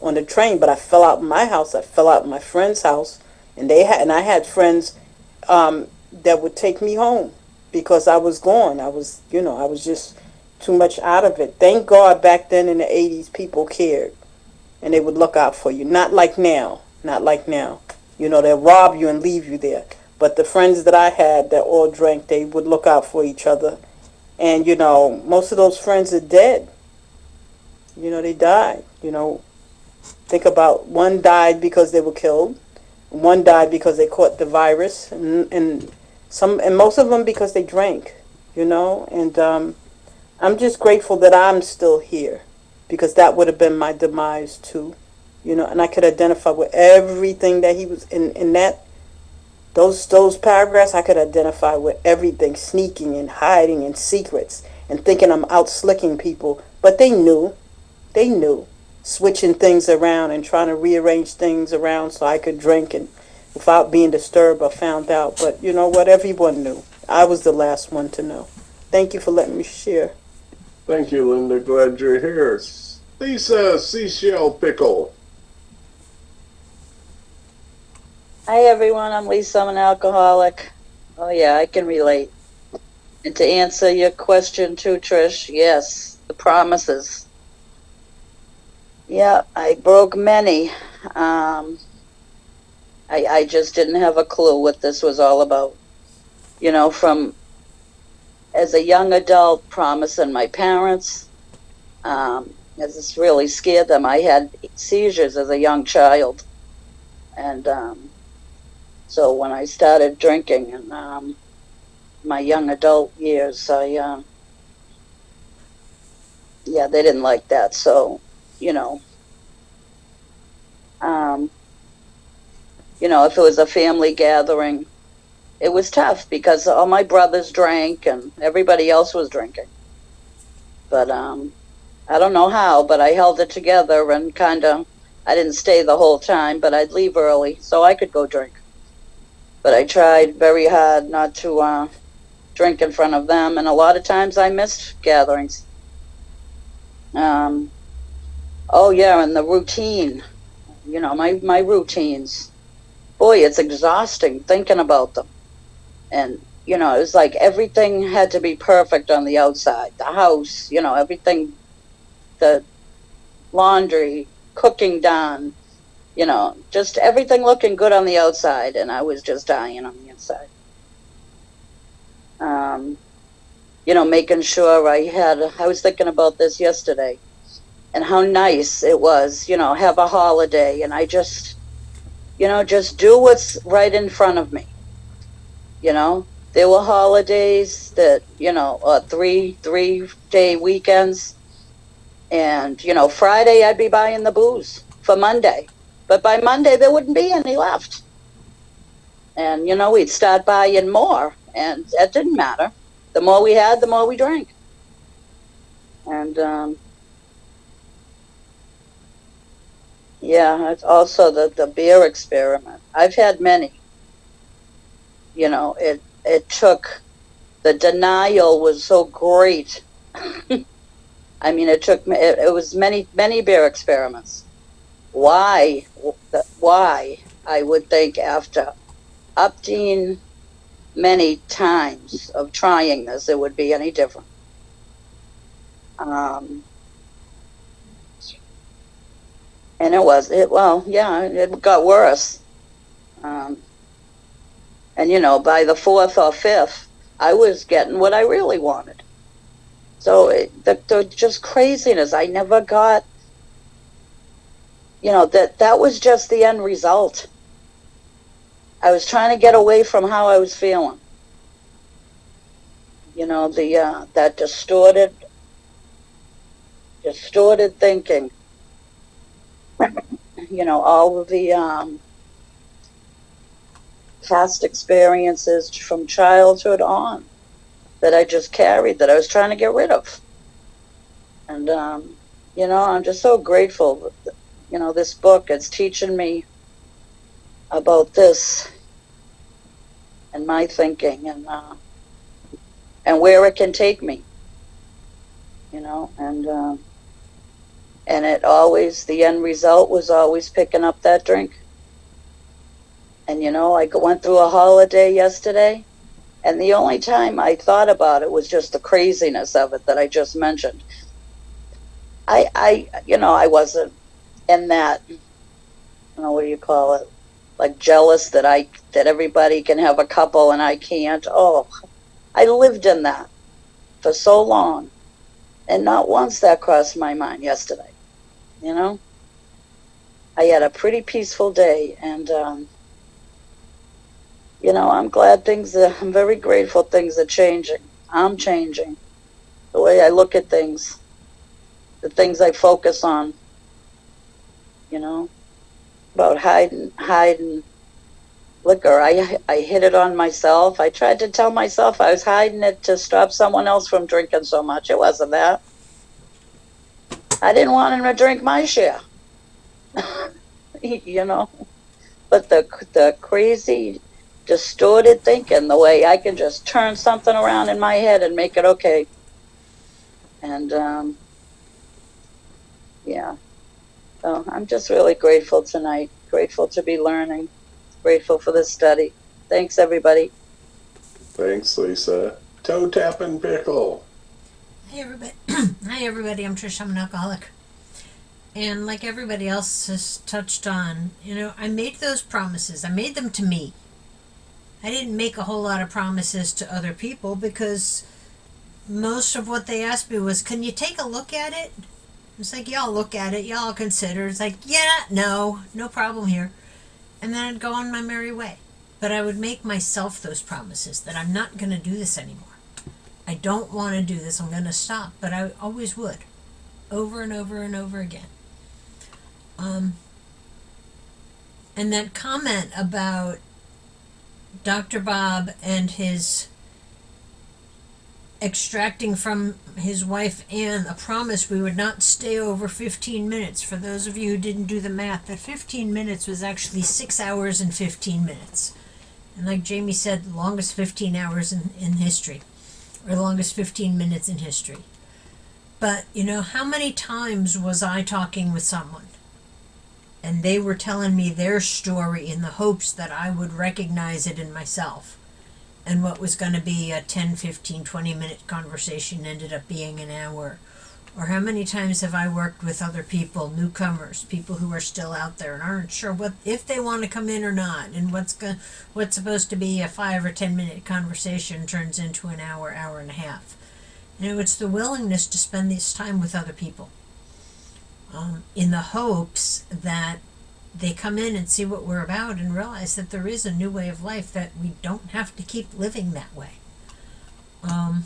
on the train, but I fell out in my house. I fell out in my friend's house, and I had friends that would take me home because I was gone. I was just too much out of it. Thank God back then in the 80s, people cared and they would look out for you. Not like now. Not like now. They'll rob you and leave you there. But the friends that I had that all drank, they would look out for each other. And, most of those friends are dead. They died. Think about one died because they were killed. One died because they caught the virus. And most of them because they drank, And I'm just grateful that I'm still here because that would have been my demise too. And I could identify with everything that he was in that those paragraphs. I could identify with everything, sneaking and hiding and secrets and thinking I'm out slicking people, but they knew switching things around and trying to rearrange things around so I could drink and without being disturbed or found out. But you know what? Everyone knew. I was the last one to know. Thank you for letting me share. Thank you, Linda. Glad you're here. Lisa Seashell Pickle. Hi, everyone. I'm Lisa. I'm an alcoholic. Oh, yeah, I can relate. And to answer your question too, Trish, yes, the promises. Yeah, I broke many. I just didn't have a clue what this was all about. From as a young adult, promising my parents, as this really scared them. I had seizures as a young child. And so when I started drinking in my young adult years, they didn't like that. So, if it was a family gathering, it was tough because all my brothers drank and everybody else was drinking. But I don't know how, but I held it together and I didn't stay the whole time, but I'd leave early so I could go drink. But I tried very hard not to drink in front of them, and a lot of times I missed gatherings. And the routine, my routines. Boy, it's exhausting thinking about them. And, it was like everything had to be perfect on the outside. The house, everything, the laundry, cooking done, just everything looking good on the outside. And I was just dying on the inside. Making sure I was thinking about this yesterday and how nice it was, have a holiday. And I just do what's right in front of me. There were holidays that, 3-day weekends. And, Friday I'd be buying the booze for Monday. But by Monday there wouldn't be any left. And, we'd start buying more. And that didn't matter. The more we had, the more we drank. And, it's also the beer experiment. I've had many. It took, the denial was so great. I mean, it was many beer experiments. Why I would think after opting many times of trying this, it would be any different. And it got worse. And, by the 4th or 5th, I was getting what I really wanted. So the just craziness. I never got, that was just the end result. I was trying to get away from how I was feeling. That distorted thinking. All of the past experiences from childhood on that I just carried, that I was trying to get rid of. And, I'm just so grateful that, this book is teaching me about this and my thinking. And and where it can take me, and it always, the end result was always picking up that drink. And I went through a holiday yesterday, and the only time I thought about it was just the craziness of it that I just mentioned. I wasn't in that, what do you call it? Like jealous that everybody can have a couple and I can't. Oh, I lived in that for so long, and not once that crossed my mind yesterday. I had a pretty peaceful day, and I'm glad I'm very grateful things are changing. I'm changing the way I look at things, the things I focus on, about hiding liquor. I hid it on myself. I tried to tell myself I was hiding it to stop someone else from drinking so much. It wasn't that. I didn't want him to drink my share. But the crazy, distorted thinking, the way I can just turn something around in my head and make it okay. And yeah. So I'm just really grateful tonight. Grateful to be learning. Grateful for this study. Thanks, everybody. Thanks, Lisa. Toe tapping pickle. Hey everybody. Hi everybody. I'm Trish. I'm an alcoholic. And like everybody else has touched on, I made those promises. I made them to me. I didn't make a whole lot of promises to other people because most of what they asked me was, can you take a look at it? It's like, y'all look at it, y'all consider. It's like, yeah, no problem here. And then I'd go on my merry way. But I would make myself those promises that I'm not going to do this anymore. I don't want to do this. I'm going to stop. But I always would. Over and over and over again. And that comment about Dr. Bob and his extracting from his wife Anne a promise we would not stay over 15 minutes. For those of you who didn't do the math, that 15 minutes was actually 6 hours and 15 minutes. And like Jamie said, the longest 15 hours in history, or the longest 15 minutes in history. But, how many times was I talking with someone and they were telling me their story in the hopes that I would recognize it in myself? And what was going to be a 10, 15, 20-minute conversation ended up being an hour. Or how many times have I worked with other people, newcomers, people who are still out there and aren't sure if they want to come in or not, and what's supposed to be a 5 or 10-minute conversation turns into an hour, hour and a half. It's the willingness to spend this time with other people, in the hopes that they come in and see what we're about and realize that there is a new way of life, that we don't have to keep living that way. I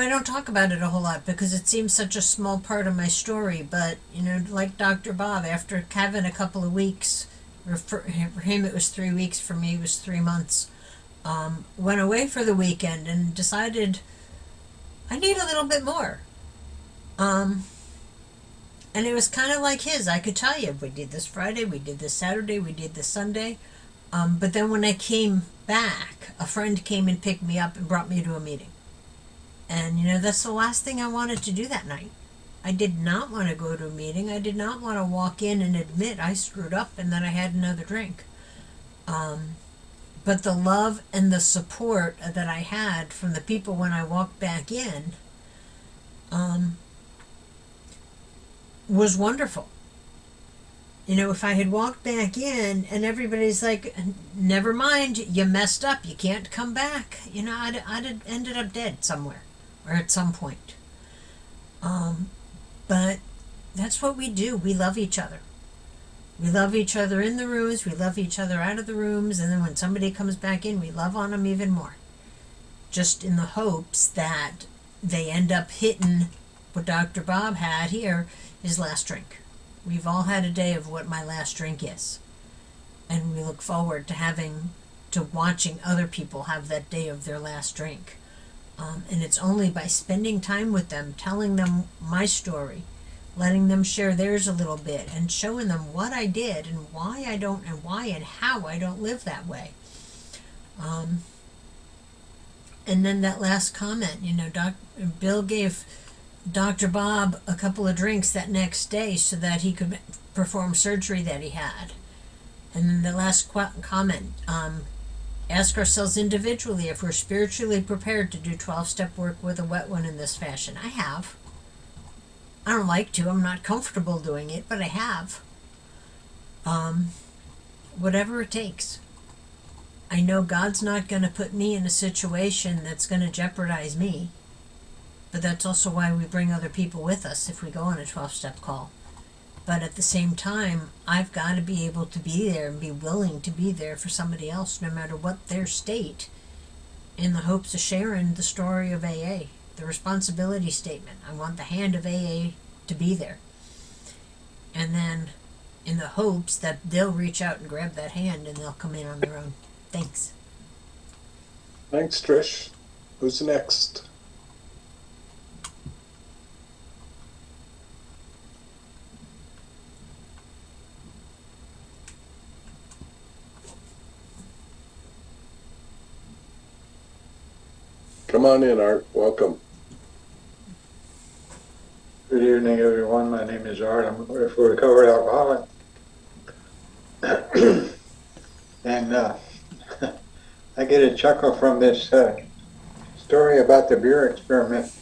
don't talk about it a whole lot because it seems such a small part of my story, but, like Dr. Bob, after having a couple of weeks, or for him it was 3 weeks, for me it was 3 months, went away for the weekend and decided I need a little bit more. And it was kind of like his. I could tell you, we did this Friday, we did this Saturday, we did this Sunday. But then when I came back, a friend came and picked me up and brought me to a meeting. And, that's the last thing I wanted to do that night. I did not want to go to a meeting. I did not want to walk in and admit I screwed up and that I had another drink. But the love and the support that I had from the people when I walked back in, was wonderful. If I had walked back in and everybody's like, never mind, you messed up, you can't come back, I'd have ended up dead somewhere or at some point. But that's what we do. We love each other. We love each other in the rooms, we love each other out of the rooms, and then when somebody comes back in, we love on them even more. Just in the hopes that they end up hitting what Dr. Bob had here, his last drink. We've all had a day of what my last drink is. And we look forward to watching other people have that day of their last drink. And it's only by spending time with them, telling them my story, letting them share theirs a little bit, and showing them what I did and why I don't, and why and how I don't live that way. And then that last comment, Bill gave Dr. Bob a couple of drinks that next day so that he could perform surgery that he had. And then the last comment, ask ourselves individually if we're spiritually prepared to do 12-step work with a wet one in this fashion. I have. I don't like to. I'm not comfortable doing it, but I have. Whatever it takes. I know God's not going to put me in a situation that's going to jeopardize me. But that's also why we bring other people with us if we go on a 12-step call. But at the same time, I've got to be able to be there and be willing to be there for somebody else, no matter what their state, in the hopes of sharing the story of AA, the responsibility statement. I want the hand of AA to be there. And then in the hopes that they'll reach out and grab that hand and they'll come in on their own. Thanks. Thanks, Trish. Who's next? Come on in, Art. Welcome. Good evening, everyone. My name is Art. I'm a recovered alcoholic. And I get a chuckle from this story about the beer experiment.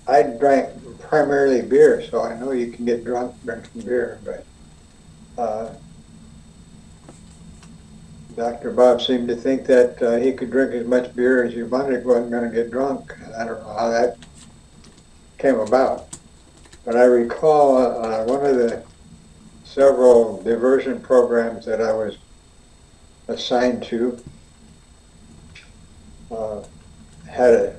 I drank primarily beer, so I know you can get drunk drinking beer, but Dr. Bob seemed to think that he could drink as much beer as he wanted, wasn't going to get drunk. And I don't know how that came about. But I recall one of the several diversion programs that I was assigned to had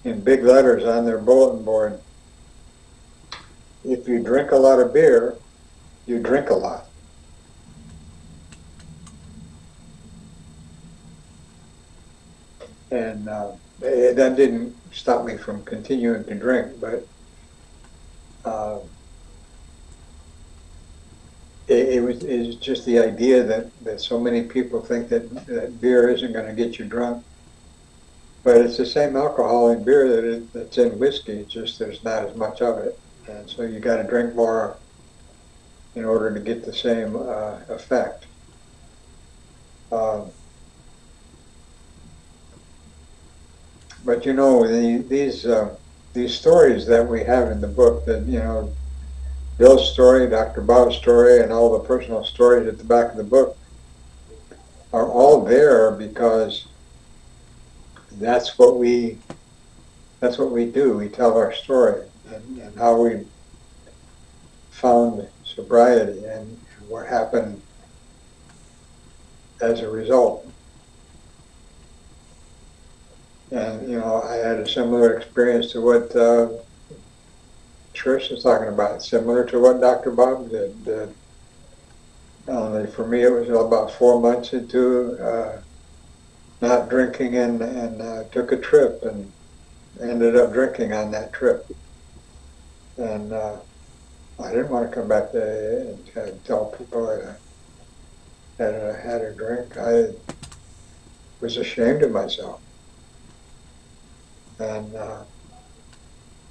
in big letters on their bulletin board, if you drink a lot of beer, you drink a lot. And that didn't stop me from continuing to drink, but it was just the idea that so many people think that beer isn't going to get you drunk. But it's the same alcohol in beer that's in whiskey, it's just there's not as much of it. And so you got to drink more in order to get the same effect. But these stories that we have in the book, that Bill's story, Dr. Bob's story, and all the personal stories at the back of the book are all there because that's what we do. We tell our story and how we found sobriety and what happened as a result. And I had a similar experience to what Trish was talking about, similar to what Dr. Bob did. Only for me, it was about 4 months into not drinking, and took a trip and ended up drinking on that trip. And I didn't want to come back to AA and tell people that I had a drink. I was ashamed of myself. And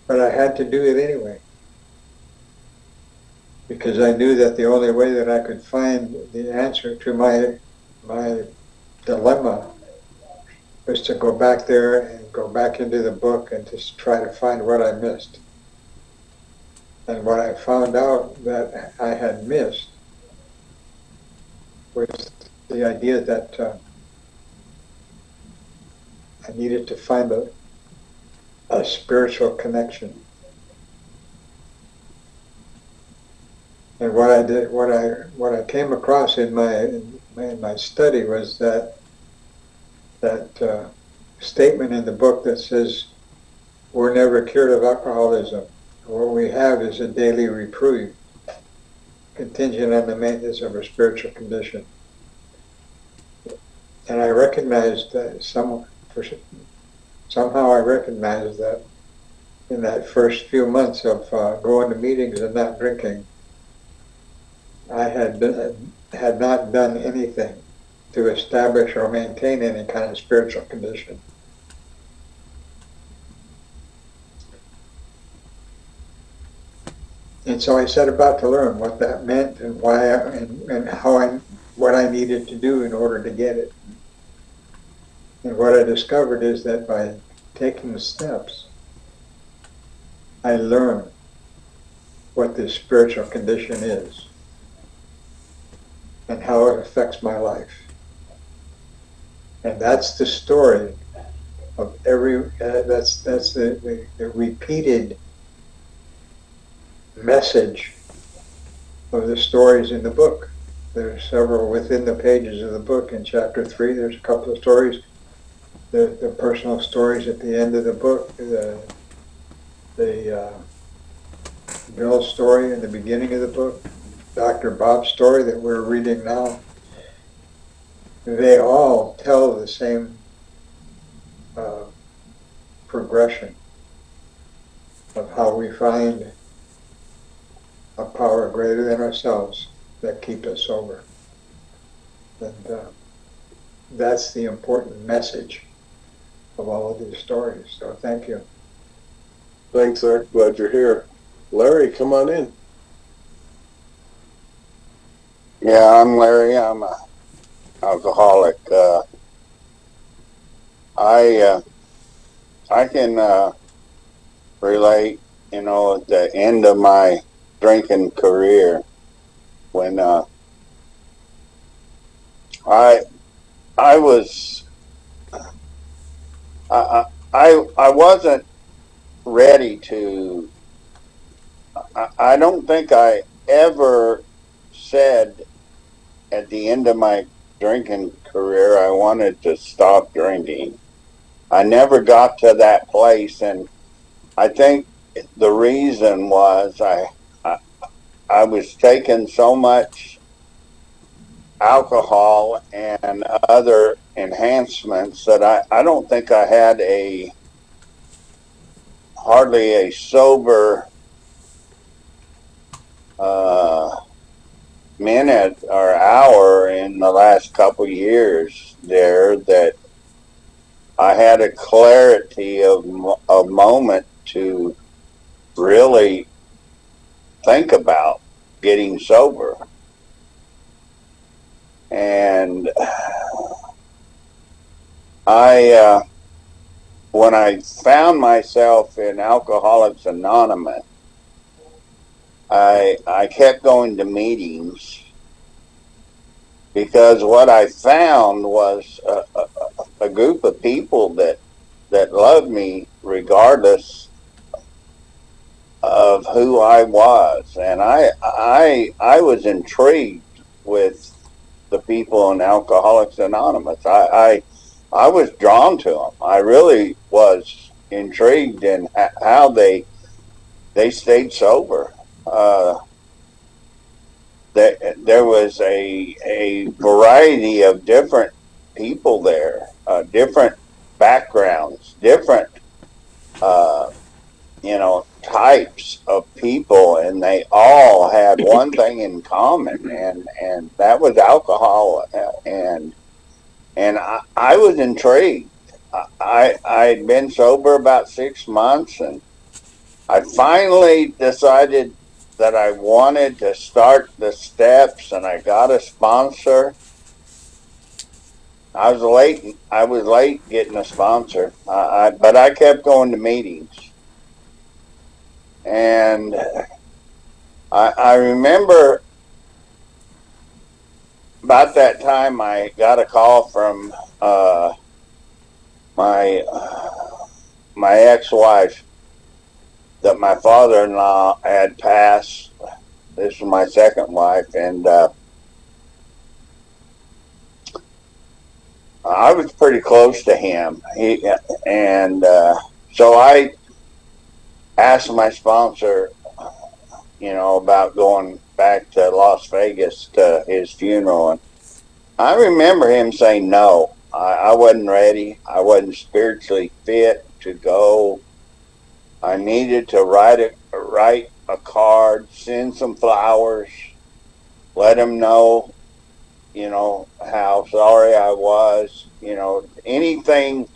but I had to do it anyway, because I knew that the only way that I could find the answer to my dilemma was to go back there and go back into the book and just try to find what I missed. And what I found out that I had missed was the idea that I needed to find a spiritual connection. And what I came across in my study was that statement in the book that says, we're never cured of alcoholism. What we have is a daily reprieve, contingent on the maintenance of a spiritual condition. And I recognized that somehow I recognized that in that first few months of going to meetings and not drinking, I had not done anything to establish or maintain any kind of spiritual condition. And so I set about to learn what that meant and why and how what I needed to do in order to get it. And what I discovered is that by taking the steps, I learn what this spiritual condition is and how it affects my life. And that's the story of that's the repeated message of the stories in the book. There's several within the pages of the book. In chapter 3, there's a couple of stories. The personal stories at the end of the book, the Bill's story in the beginning of the book, Dr. Bob's story that we're reading now, they all tell the same progression of how we find a power greater than ourselves that keep us sober. And that's the important message of all of these stories. So thank you. Thanks, sir. Glad you're here. Larry, come on in. Yeah, I'm Larry. I'm a alcoholic. I can relate, at the end of my drinking career when I was I wasn't ready to. I don't think I ever said at the end of my drinking career I wanted to stop drinking. I never got to that place, and I think the reason was I was taking so much alcohol and other enhancements that I don't think I had hardly a sober minute or hour in the last couple of years there that I had a clarity of a moment to really think about getting sober. And when I found myself in Alcoholics Anonymous, I kept going to meetings because what I found was a group of people that loved me regardless of who I was, and I was intrigued with the people in Alcoholics Anonymous. I was drawn to them. I really was intrigued in how they stayed sober. There was a variety of different people there, different backgrounds, different types of people, and they all had one thing in common, and that was alcohol. And I was intrigued. I'd been sober about 6 months, and I finally decided that I wanted to start the steps, and I got a sponsor. I was late getting a sponsor, but I kept going to meetings. And I remember about that time I got a call from my ex-wife that my father-in-law had passed. This was my second wife, and I was pretty close to him. So I asked my sponsor, about going back to Las Vegas to his funeral. And I remember him saying no. I wasn't ready. I wasn't spiritually fit to go. I needed to write a card, send some flowers, let him know how sorry I was, anything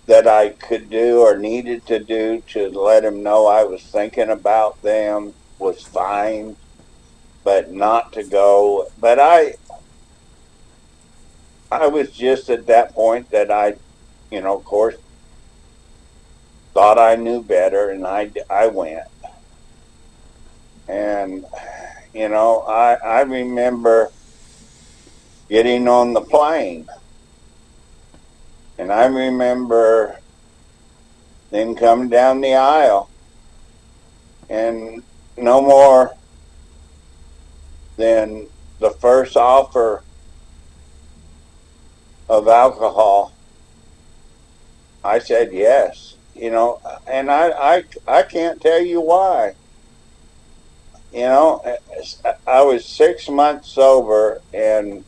that I could do or needed to do to let them know I was thinking about them was fine, but not to go. But I was just at that point that of course, thought I knew better, and I went. And, I remember getting on the plane, and I remember them coming down the aisle, and no more than the first offer of alcohol, I said yes, and I can't tell you why. I was 6 months sober, and,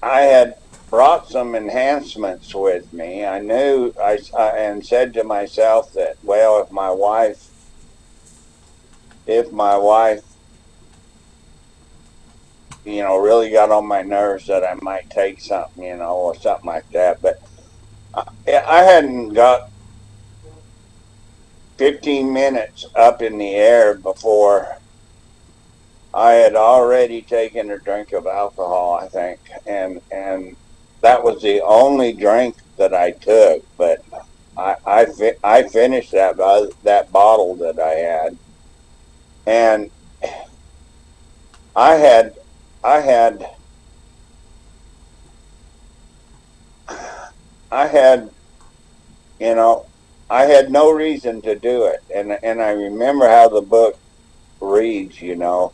I had brought some enhancements with me. I knew and said to myself that, well, if my wife, really got on my nerves, that I might take something, or something like that. But I hadn't got 15 minutes up in the air before I had already taken a drink of alcohol, I think, and that was the only drink that I took. But I finished that bottle that I had, and I had I had I had I had no reason to do it, and I remember how the book reads. You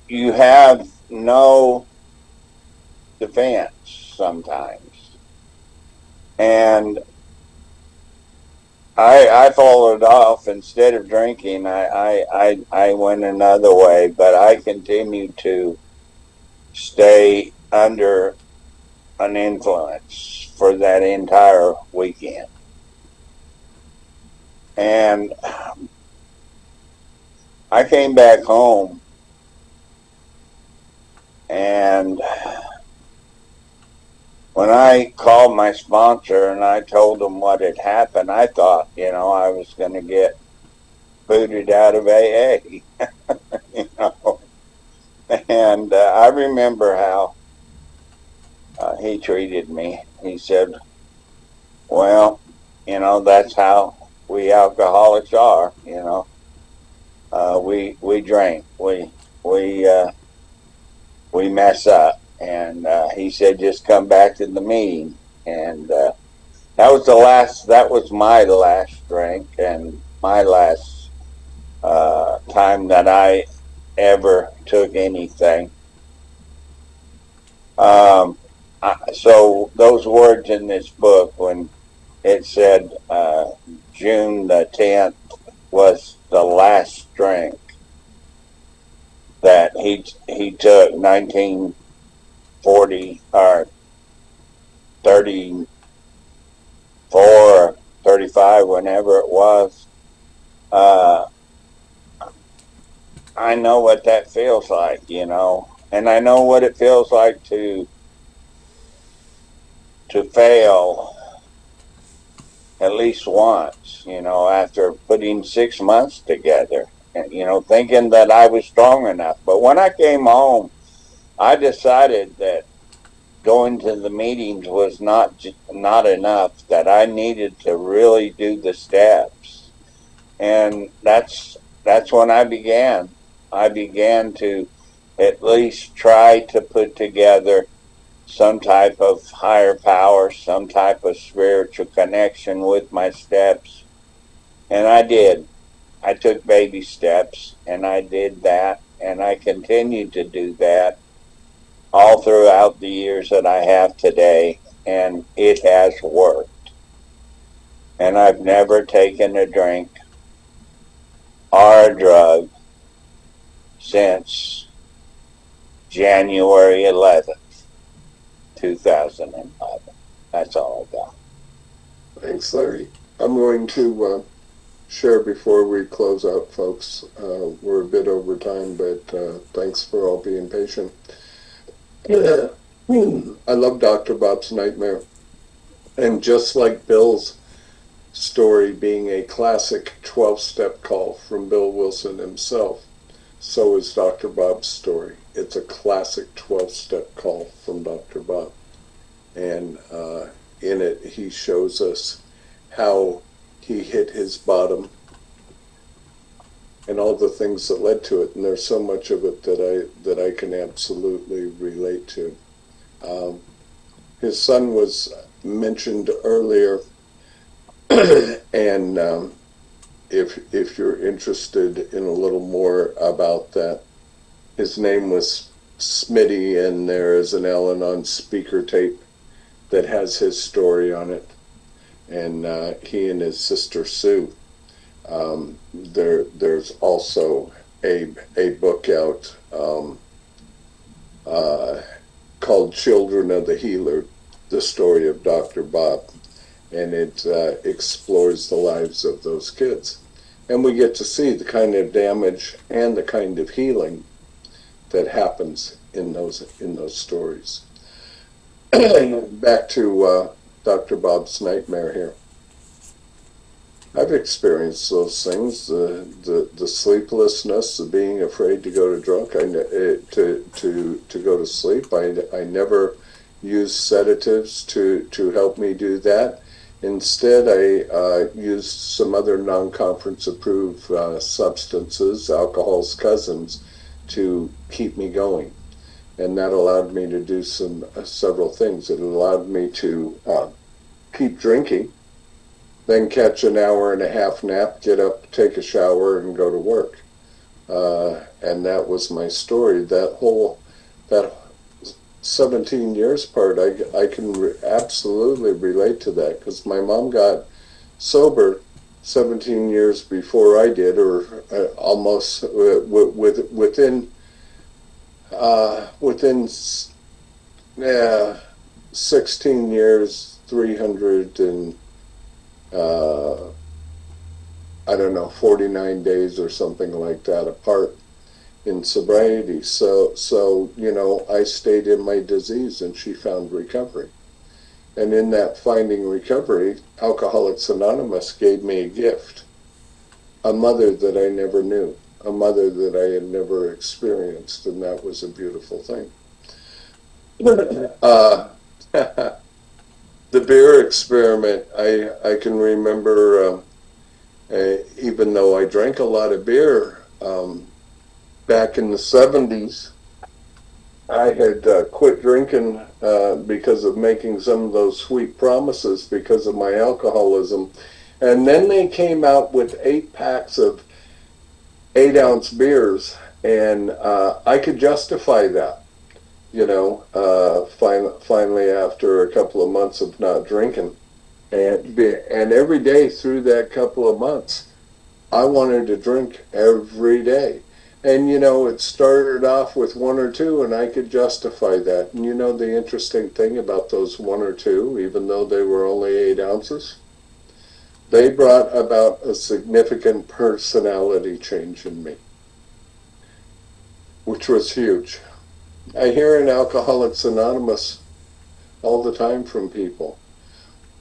you have no defense sometimes, and I followed off. Instead of drinking, I went another way, but I continued to stay under an influence for that entire weekend. And I came back home, and when I called my sponsor and I told them what had happened, I thought, I was going to get booted out of AA, And I remember how he treated me. He said, well, that's how we alcoholics are, we drink, we mess up. And he said, just come back to the meeting. And that was my last drink, and my last time that I ever took anything. So those words in this book, when it said June the 10th was the last drink that he took, 1940 or 34 or 35, whenever it was. I know what that feels like, and I know what it feels like to fail at least once, after putting 6 months together, and, thinking that I was strong enough. But when I came home, I decided that going to the meetings was not enough, that I needed to really do the steps. And that's when I began. I began to at least try to put together some type of higher power, some type of spiritual connection with my steps. And I did. I took baby steps, and I did that, and I continued to do that all throughout the years that I have today, and it has worked. And I've never taken a drink or a drug since January 11th, 2011. That's all I got. Thanks, Larry. I'm going to share before we close out, folks. We're a bit over time, but thanks for all being patient. I love Dr. Bob's Nightmare. And just like Bill's story being a classic 12-step call from Bill Wilson himself, so is Dr. Bob's story. It's a classic 12-step call from Dr. Bob. And in it, he shows us how he hit his bottom and all the things that led to it. And there's so much of it that I can absolutely relate to. His son was mentioned earlier, and if you're interested in a little more about that, his name was Smitty, and there is an Al-Anon speaker tape that has his story on it. And he and his sister Sue. There's also a book out called Children of the Healer, the story of Dr. Bob. And it explores the lives of those kids. And we get to see the kind of damage and the kind of healing that happens in those stories. Back to Dr. Bob's Nightmare here. I've experienced those things, the sleeplessness, the being afraid to go to go to sleep. I never used sedatives to help me do that. Instead, I used some other non-conference approved substances, alcohol's cousins, to keep me going. And that allowed me to do several things. It allowed me to keep drinking, then catch an hour and a half nap, get up, take a shower, and go to work. And that was my story. That 17 years part, I can absolutely relate to that, because my mom got sober 17 years before I did, or almost within 16 years, 300 and 49 days or something like that apart in sobriety. So I stayed in my disease, and she found recovery. And in that finding recovery, Alcoholics Anonymous gave me a gift, a mother that I never knew, a mother that I had never experienced, and that was a beautiful thing. The beer experiment, I can remember, even though I drank a lot of beer, back in the 70s, I had quit drinking because of making some of those sweet promises because of my alcoholism. And then they came out with 8 packs of 8-ounce beers, and I could justify that, finally after a couple of months of not drinking. And every day through that couple of months, I wanted to drink every day. And, it started off with 1 or 2, and I could justify that. And the interesting thing about those 1 or 2, even though they were only 8 ounces, they brought about a significant personality change in me, which was huge. I hear in Alcoholics Anonymous all the time from people,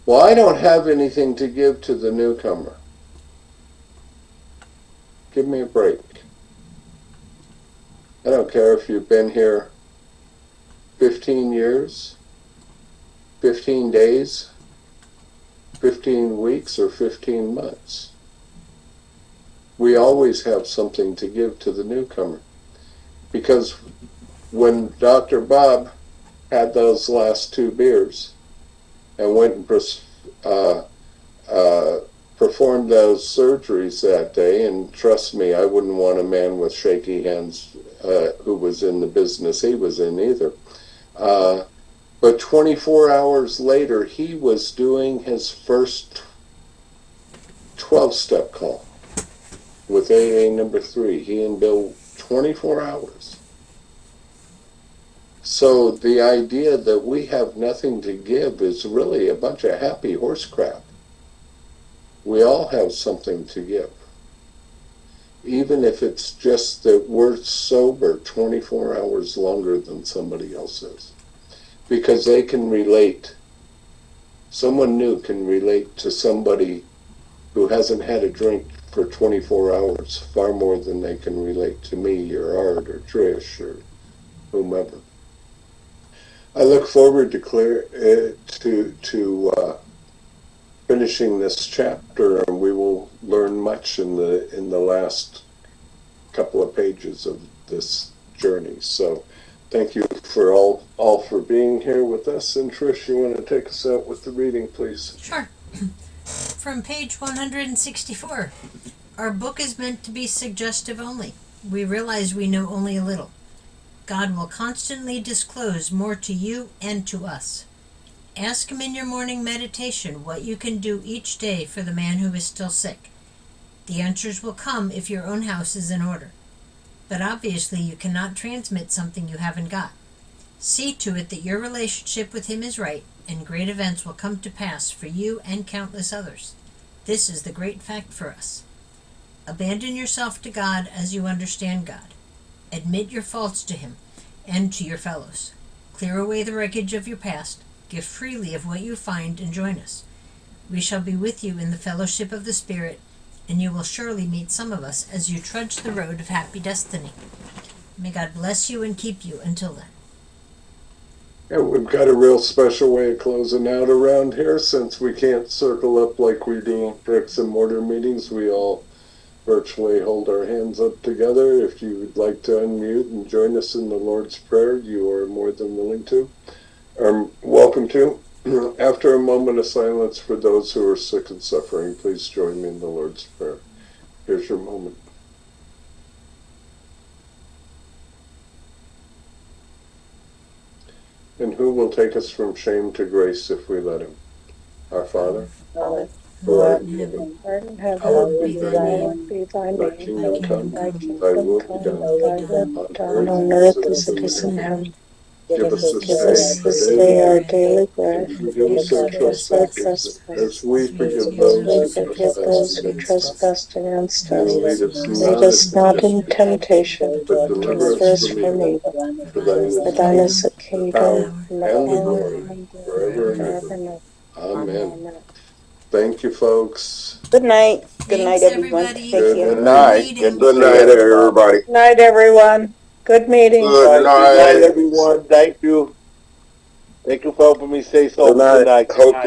well, I don't have anything to give to the newcomer. Give me a break. I don't care if you've been here 15 years, 15 days, 15 weeks, or 15 months. We always have something to give to the newcomer. Because when Dr. Bob had those last 2 beers and went and performed those surgeries that day, and trust me, I wouldn't want a man with shaky hands who was in the business he was in either. But 24 hours later, he was doing his first 12-step call with AA number 3. He and Bill, 24 hours. So the idea that we have nothing to give is really a bunch of happy horse crap. We all have something to give. Even if it's just that we're sober 24 hours longer than somebody else is. Because they can relate. Someone new can relate to somebody who hasn't had a drink for 24 hours far more than they can relate to me or Art or Trish or whomever. I look forward to finishing this chapter, and we will learn much in the last couple of pages of this journey. So thank you for all for being here with us. And Trish, you want to take us out with the reading, please? Sure. From page 164. Our book is meant to be suggestive only. We realize we know only a little. God will constantly disclose more to you and to us. Ask Him in your morning meditation what you can do each day for the man who is still sick. The answers will come if your own house is in order. But obviously you cannot transmit something you haven't got. See to it that your relationship with Him is right, and great events will come to pass for you and countless others. This is the great fact for us. Abandon yourself to God as you understand God. Admit your faults to Him and to your fellows. Clear away the wreckage of your past. Give freely of what you find and join us. We shall be with you in the fellowship of the Spirit, and you will surely meet some of us as you trudge the road of happy destiny. May God bless you and keep you until then. Yeah, we've got a real special way of closing out around here. Since we can't circle up like we do in bricks and mortar meetings, we all virtually hold our hands up together. If you would like to unmute and join us in the Lord's Prayer, you are more than willing to. Welcome to. After a moment of silence for those who are sick and suffering, please join me in the Lord's Prayer. Here's your moment. And who will take us from shame to grace if we let Him? Our Father, who art in heaven, hallowed be thy name. Thy kingdom come, thy will be done, on earth as it is in heaven. Give us this day our daily bread, and forgive us our trespasses, as we forgive those who trespass against us. Lead us not into temptation, but deliver us from evil. For thine is the kingdom, and the glory, forever and ever. Amen. Thank you, folks. Good night. Good Thanks, night, everyone. everybody. Take care. Good night. Good Good night, everybody. Night, everyone. Good meeting. Good night. everyone. Thank you. Thank you for helping me say so. Good night. Hope